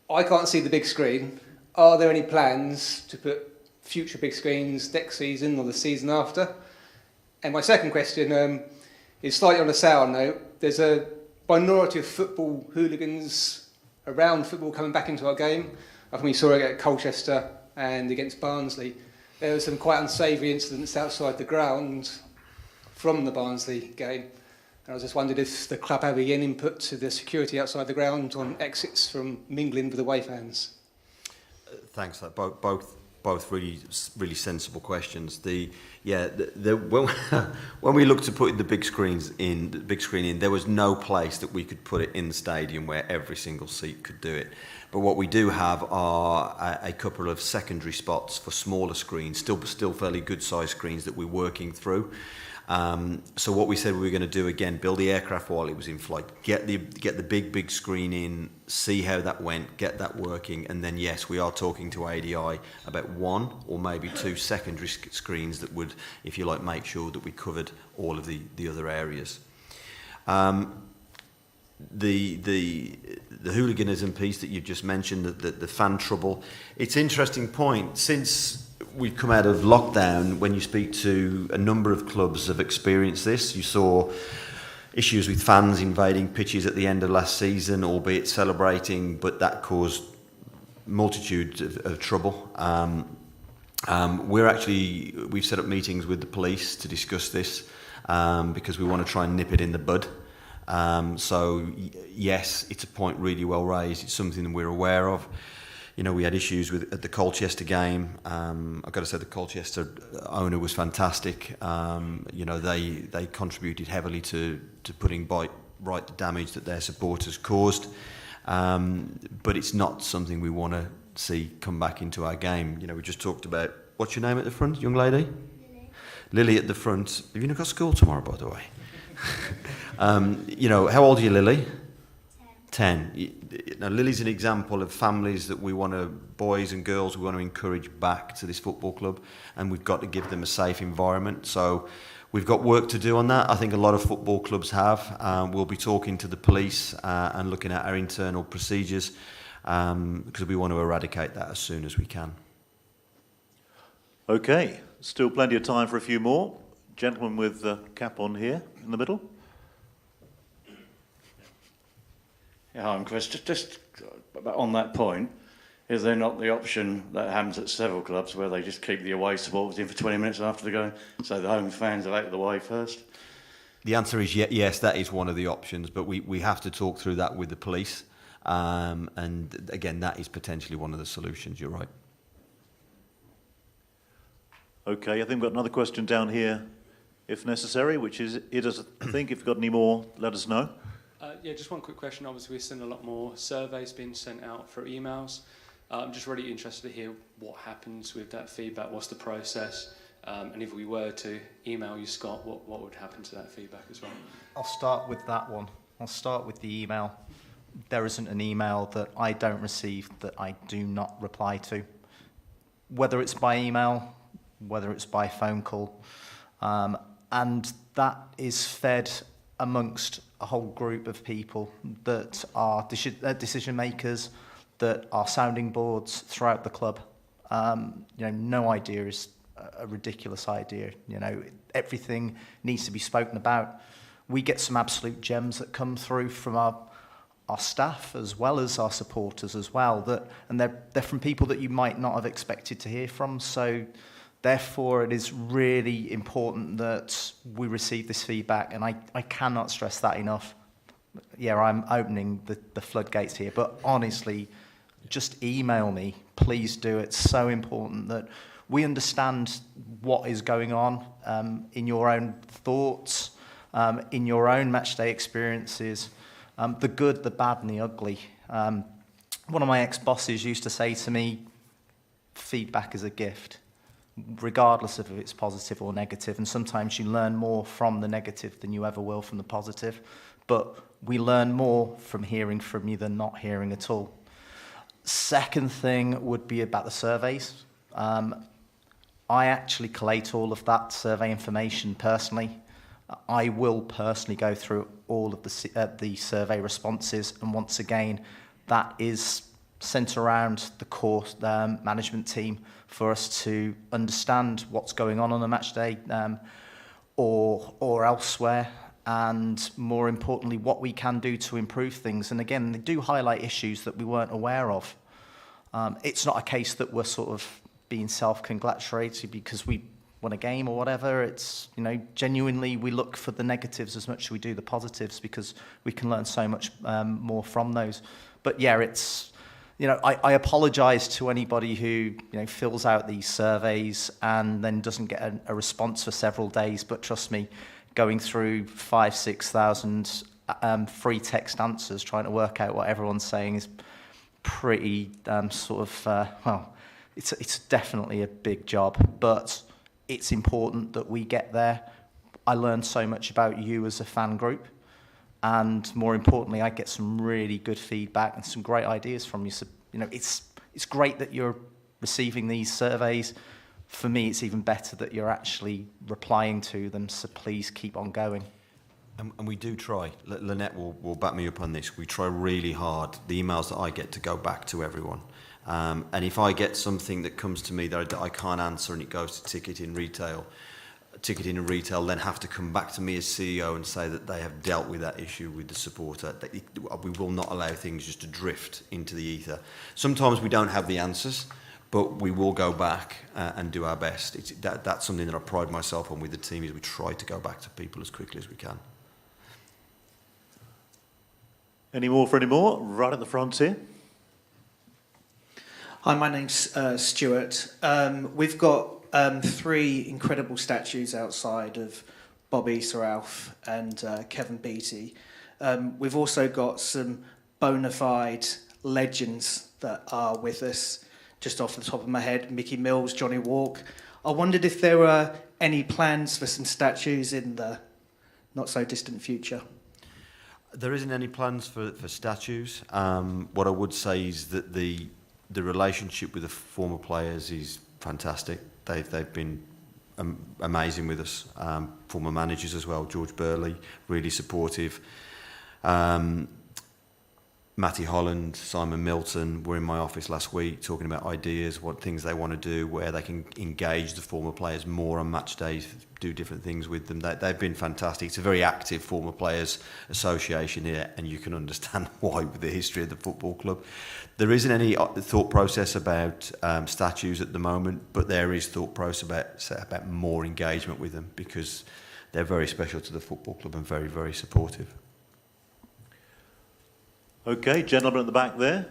I can't see the big screen. Are there any plans to put future big screens next season or the season after? And my second question is slightly on a sour note. There's a minority of football hooligans around football coming back into our game. I think we saw it at Colchester and against Barnsley. There were some quite unsavoury incidents outside the ground from the Barnsley game. I was just wondered if the club had any input to the security outside the ground on exits from mingling with away fans. Thanks. Both really sensible questions. When we looked to put the big screen in, there was no place that we could put it in the stadium where every single seat could do it. But what we do have are a couple of secondary spots for smaller screens, still fairly good sized screens that we're working through. So what we said we were going to do again, build the aircraft while it was in flight, get the big screen in, see how that went, get that working, and then yes, we are talking to ADI about one or maybe two secondary screens that would, if you like, make sure that we covered all of the other areas. The hooliganism piece that you've just mentioned, the fan trouble, it's an interesting point. Since we've come out of lockdown, when you speak to a number of clubs have experienced this. You saw issues with fans invading pitches at the end of last season, albeit celebrating, but that caused multitude of trouble. We've set up meetings with the police to discuss this because we want to try and nip it in the bud. So yes, it's a point really well raised. It's something that we're aware of. You know, we had issues at the Colchester game. I've got to say the Colchester owner was fantastic. You know, they contributed heavily to putting right the damage that their supporters caused. But it's not something we want to see come back into our game. You know, we just talked about, what's your name at the front, young lady? Lily at the front. Have you not got school tomorrow, by the way? You know, how old are you, Lily? 10. Now, Lily's an example of families that we want to, boys and girls, we want to encourage back to this football club, and we've got to give them a safe environment. So we've got work to do on that. I think a lot of football clubs have. We'll be talking to the police and looking at our internal procedures because we want to eradicate that as soon as we can. Okay, still plenty of time for a few more. Gentleman with the cap on here in the middle. Yeah, hi, I'm Chris. Just on that point, is there not the option that happens at several clubs where they just keep the away supporters in for 20 minutes after the game, so the home fans are out of the way first? The answer is yes, that is one of the options, but we have to talk through that with the police. And again, that is potentially one of the solutions, you're right. Okay, I think we've got another question down here, if necessary, which is, I think if you've got any more, let us know. Yeah, just one quick question. Obviously, we're seeing a lot more surveys being sent out for emails. I'm just really interested to hear what happens with that feedback. What's the process? And if we were to email you, Scott, what would happen to that feedback as well? I'll start with that one. I'll start with the email. There isn't an email that I don't receive that I do not reply to. Whether it's by email, whether it's by phone call. And that is fed amongst a whole group of people that are decision makers, that are sounding boards throughout the club. No idea is a ridiculous idea. Everything needs to be spoken about. We get some absolute gems that come through from our staff as well as our supporters as well. And they're from people that you might not have expected to hear from. So therefore, it is really important that we receive this feedback, and I cannot stress that enough. Yeah, I'm opening the floodgates here, but honestly, just email me. Please do. It's so important that we understand what is going on in your own thoughts, in your own matchday experiences, the good, the bad, and the ugly. One of my ex-bosses used to say to me, feedback is a gift, regardless of if it's positive or negative, and sometimes you learn more from the negative than you ever will from the positive, but we learn more from hearing from you than not hearing at all. Second thing would be about the surveys. I actually collate all of that survey information personally. I will personally go through all of the survey responses, and once again, that is sent around the core management team for us to understand what's going on a match day or elsewhere, and more importantly, what we can do to improve things. And again, they do highlight issues that we weren't aware of. It's not a case that we're sort of being self-congratulatory because we won a game or whatever. It's, genuinely we look for the negatives as much as we do the positives, because we can learn so much more from those. But yeah, it's, I apologise to anybody who, fills out these surveys and then doesn't get a response for several days. But trust me, going through 5,000-6,000 free text answers, trying to work out what everyone's saying is pretty it's definitely a big job, but it's important that we get there. I learned so much about you as a fan group, and more importantly, I get some really good feedback and some great ideas from you. So, it's great that you're receiving these surveys. For me, it's even better that you're actually replying to them, so please keep on going. And we do try. Lynette will back me up on this. We try really hard, the emails that I get, to go back to everyone. And if I get something that comes to me that I can't answer and it goes to ticketing and retail then have to come back to me as CEO and say that they have dealt with that issue with the supporter. We will not allow things just to drift into the ether. Sometimes we don't have the answers, but we will go back and do our best. That's something that I pride myself on with the team, is we try to go back to people as quickly as we can. Any more for any more? Right at the front here. Hi, my name's Stuart. We've got 3 incredible statues outside of Bobby, Sir Alf and Kevin Beattie. We've also got some bona fide legends that are with us. Just off the top of my head, Mickey Mills, Johnny Walk. I wondered if there were any plans for some statues in the not-so-distant future. There isn't any plans for statues. What I would say is that the relationship with the former players is fantastic. They've been amazing with us. Former managers as well. George Burley, really supportive. Matty Holland, Simon Milton were in my office last week talking about ideas, what things they want to do, where they can engage the former players more on match days, do different things with them. They've been fantastic. It's a very active former players association here, and you can understand why with the history of the football club. There isn't any thought process about statues at the moment, but there is thought process about more engagement with them, because they're very special to the football club and very, very supportive. Okay, gentleman at the back there.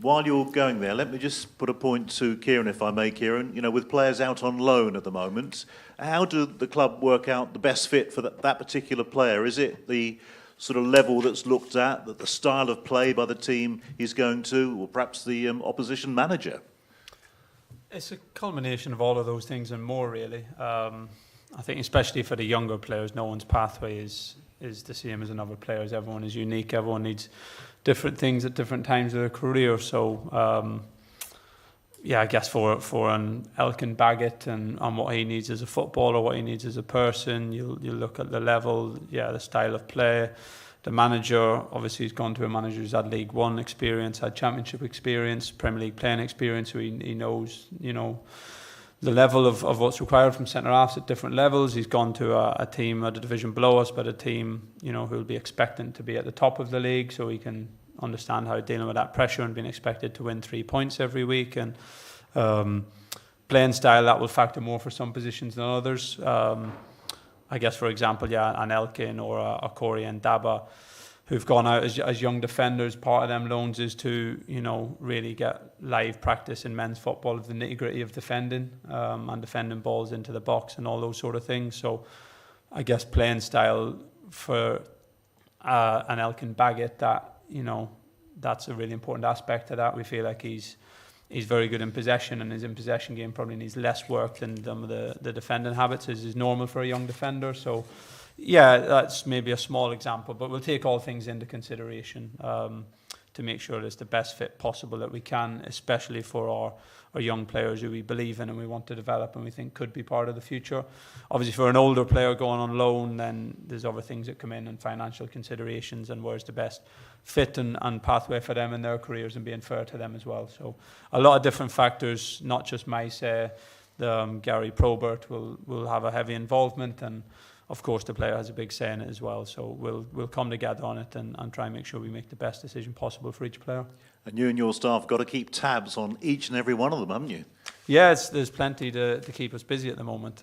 While you're going there, let me just put a point to Kieran, if I may, Kieran. With players out on loan at the moment, how do the club work out the best fit for that particular player? Is it the sort of level that's looked at, that the style of play by the team he's going to, or perhaps the opposition manager? It's a culmination of all of those things and more, really. I think especially for the younger players, no one's pathway is the same as another player's. Everyone is unique. Everyone needs different things at different times of their career. So, I guess for an Elkin Baggett and what he needs as a footballer, what he needs as a person, you look at the level, the style of play. The manager, obviously, he's gone to a manager who's had League One experience, had Championship experience, Premier League playing experience, so he knows, the level of what's required from centre-halves at different levels. He's gone to a team at a division below us, but a team, who'll be expectant to be at the top of the league, so he can understand how dealing with that pressure and being expected to win 3 points every week. And playing style, that will factor more for some positions than others. I guess, for example, an Elkin or a Corey and Daba, who've gone out as young defenders. Part of them loans is to, really get live practice in men's football of the nitty-gritty of defending and defending balls into the box and all those sort of things. So I guess playing style for an Elkin Baggett, that, that's a really important aspect to that. We feel like he's very good in possession, and his in possession game probably needs less work than some of the defending habits, as is normal for a young defender. So that's maybe a small example, but we'll take all things into consideration to make sure it's the best fit possible that we can, especially for our young players who we believe in and we want to develop and we think could be part of the future. Obviously, for an older player going on loan, then there's other things that come in and financial considerations and where's the best fit and pathway for them in their careers and being fair to them as well. So a lot of different factors, not just my say. Gary Probert will have a heavy involvement, and of course the player has a big say in it as well. So we'll come together on it and try and make sure we make the best decision possible for each player. And you and your staff got to keep tabs on each and every one of them, haven't you? Yeah, there's plenty to keep us busy at the moment.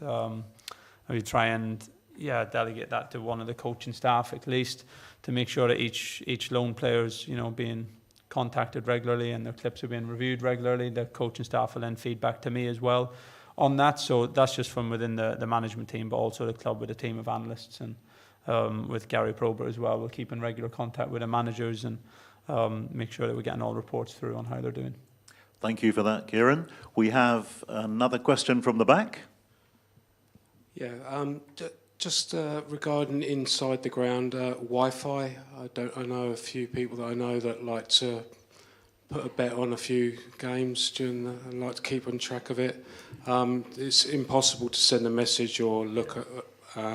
We try and delegate that to one of the coaching staff at least, to make sure that each loan player's being contacted regularly and their clips are being reviewed regularly. The coaching staff will then feed back to me as well on that. So that's just from within the management team, but also the club with a team of analysts and with Gary Probert as well. We'll keep in regular contact with the managers and make sure that we're getting all reports through on how they're doing. Thank you for that, Kieran. We have another question from the back. Yeah, just regarding inside the ground Wi-Fi. I know a few people that I know that like to put a bet on a few games and like to keep on track of it. It's impossible to send a message or look at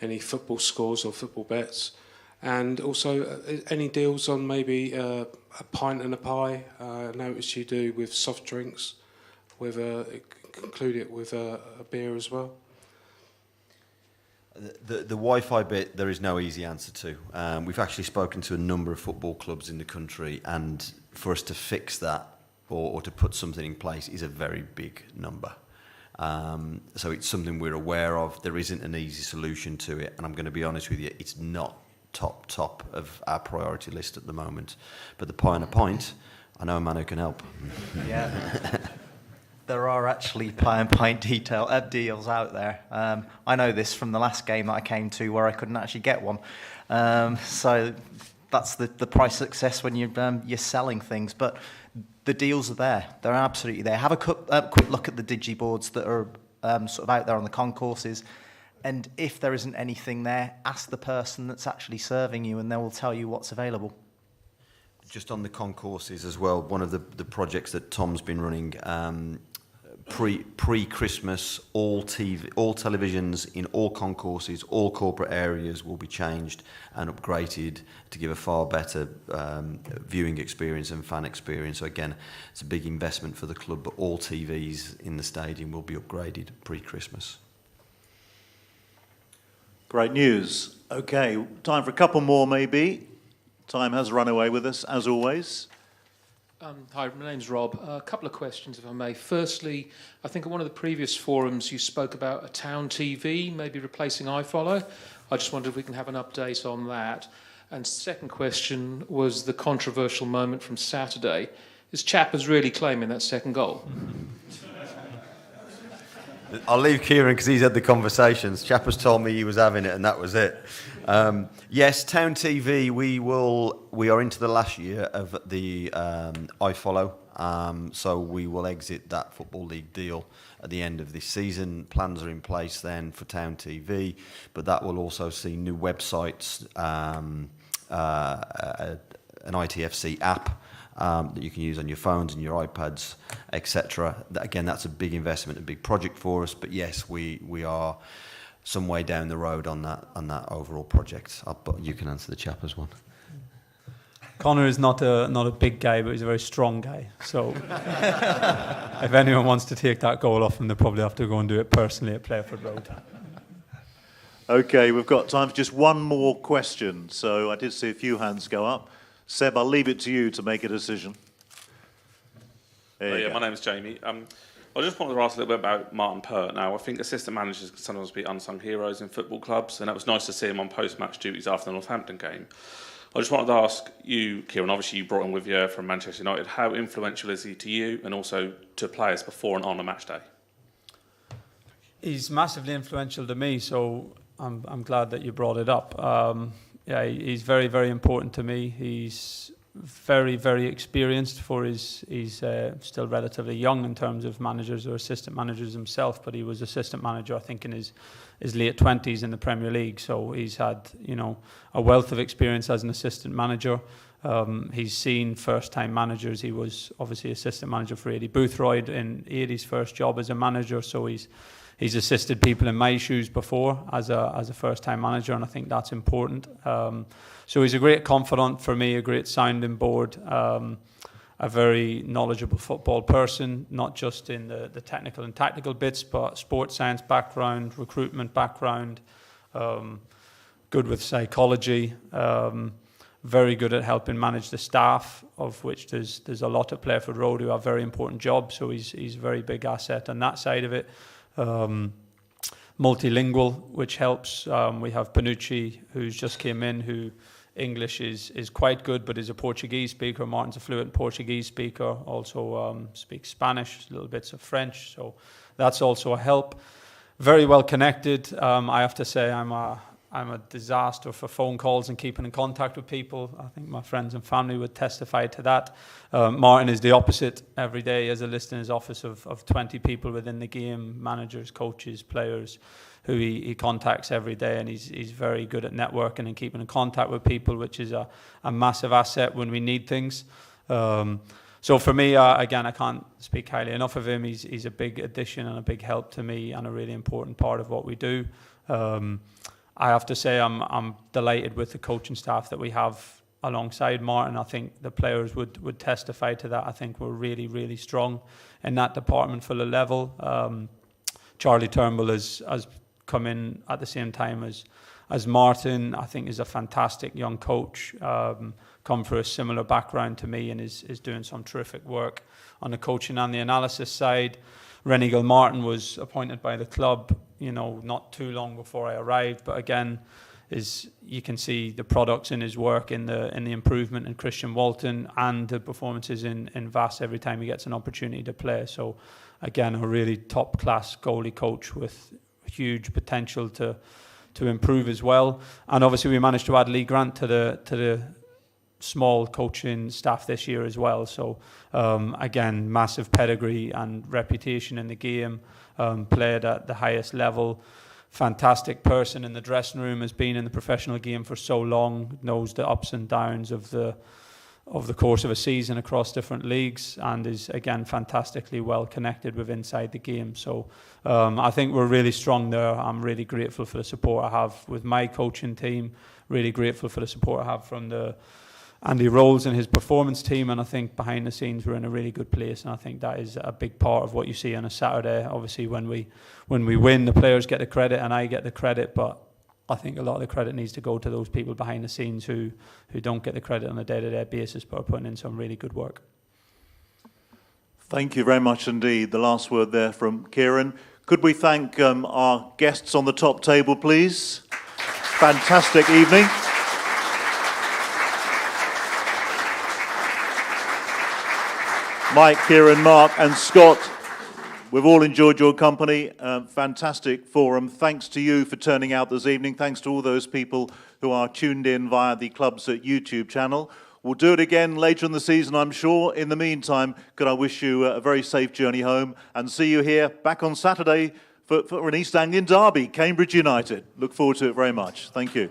any football scores or football bets. And also, any deals on maybe a pint and a pie? I noticed you do with soft drinks, include it with a beer as well. The Wi-Fi bit, there is no easy answer to. We've actually spoken to a number of football clubs in the country, and for us to fix that or to put something in place is a very big number. So it's something we're aware of. There isn't an easy solution to it, and I'm going to be honest with you, it's not top of our priority list at the moment. But the pie and a pint, I know a man who can help. Yeah. There are actually pie and pint deals out there. I know this from the last game that I came to where I couldn't actually get one. So that's the price success when you're selling things. But the deals are there. They're absolutely there. Have a quick look at the digiboards that are sort of out there on the concourses. And if there isn't anything there, ask the person that's actually serving you and they will tell you what's available. Just on the concourses as well, one of the projects that Tom's been running, pre-Christmas, all televisions in all concourses, all corporate areas will be changed and upgraded to give a far better viewing experience and fan experience. So again, it's a big investment for the club, but all TVs in the stadium will be upgraded pre-Christmas. Great news. Okay, time for a couple more maybe. Time has run away with us, as always. Hi, my name's Rob. A couple of questions, if I may. Firstly, I think at one of the previous forums you spoke about a town TV, maybe replacing iFollow. I just wondered if we can have an update on that. And second question was the controversial moment from Saturday. Is Chappers really claiming that second goal? I'll leave Kieran because he's had the conversations. Chapper's told me he was having it, and that was it. Yes, Town TV. We are into the last year of the iFollow. So we will exit that Football League deal at the end of this season. Plans are in place then for Town TV, but that will also see new websites, an ITFC app that you can use on your phones and your iPads, etc. Again, that's a big investment, a big project for us. But yes, we are some way down the road on that overall project. But you can answer the Chappers one. Connor is not a big guy, but he's a very strong guy. So if anyone wants to take that goal off him, they'll probably have to go and do it personally at Playford Road. Okay, we've got time for just one more question. So I did see a few hands go up. Seb, I'll leave it to you to make a decision. Yeah, my name is Jamie. I just wanted to ask a little bit about Martin Pert. Now, I think assistant managers can sometimes be unsung heroes in football clubs, and it was nice to see him on post-match duties after the Northampton game. I just wanted to ask you, Kieran, obviously you brought him with you from Manchester United. How influential is he to you and also to players before and on a match day? He's massively influential to me, so I'm glad that you brought it up. Yeah, he's very, very important to me. He's very, very experienced for he's still relatively young in terms of managers or assistant managers himself, but he was assistant manager, I think, in his late 20s in the Premier League. So he's had, a wealth of experience as an assistant manager. He's seen first-time managers. He was obviously assistant manager for Eddie Boothroyd in Eddie's first job as a manager. So he's assisted people in my shoes before as a first-time manager, and I think that's important. So he's a great confidant for me, a great sounding board, a very knowledgeable football person, not just in the technical and tactical bits, but sports science background, recruitment background, good with psychology, very good at helping manage the staff, of which there's a lot at Playford Road who have very important jobs, so he's a very big asset on that side of it. Multilingual, which helps. We have Panucci, who's just came in, who English is quite good, but is a Portuguese speaker. Martin's a fluent Portuguese speaker, also speaks Spanish, little bits of French, so that's also a help. Very well connected. I have to say I'm a disaster for phone calls and keeping in contact with people. I think my friends and family would testify to that. Martin is the opposite. Every day he has a list in his office of 20 people within the game, managers, coaches, players, who he contacts every day, and he's very good at networking and keeping in contact with people, which is a massive asset when we need things. So for me, again, I can't speak highly enough of him. He's a big addition and a big help to me and a really important part of what we do. I have to say I'm delighted with the coaching staff that we have alongside Martin. I think the players would testify to that. I think we're really, really strong in that department for the level. Charlie Turnbull has come in at the same time as Martin. I think is a fantastic young coach, come from a similar background to me, and is doing some terrific work on the coaching and the analysis side. Rennie Gilmartin was appointed by the club, not too long before I arrived, but again, you can see the products in his work in the improvement in Christian Walton and the performances in Vass every time he gets an opportunity to play. So again, a really top class goalie coach with huge potential to improve as well. And obviously we managed to add Lee Grant to the small coaching staff this year as well. So again, massive pedigree and reputation in the game, played at the highest level, fantastic person in the dressing room, has been in the professional game for so long, knows the ups and downs of the course of a season across different leagues, and is again fantastically well connected with inside the game. So I think we're really strong there. I'm really grateful for the support I have with my coaching team, really grateful for the support I have from the Andy Rolls and his performance team, and I think behind the scenes we're in a really good place, and I think that is a big part of what you see on a Saturday. Obviously when we win, the players get the credit and I get the credit, but I think a lot of the credit needs to go to those people behind the scenes who don't get the credit on a day-to-day basis but are putting in some really good work. Thank you very much indeed. The last word there from Kieran. Could we thank our guests on the top table, please? Fantastic evening. Mike, Kieran, Mark and Scott, We've all enjoyed your company. Fantastic forum. Thanks to you for turning out this evening. Thanks to all those people who are tuned in via the Clubs YouTube channel. We'll do it again later in the season, I'm sure. In the meantime, could I wish you a very safe journey home and see you here back on Saturday for an East Anglian derby, Cambridge United. Look forward to it very much. Thank you.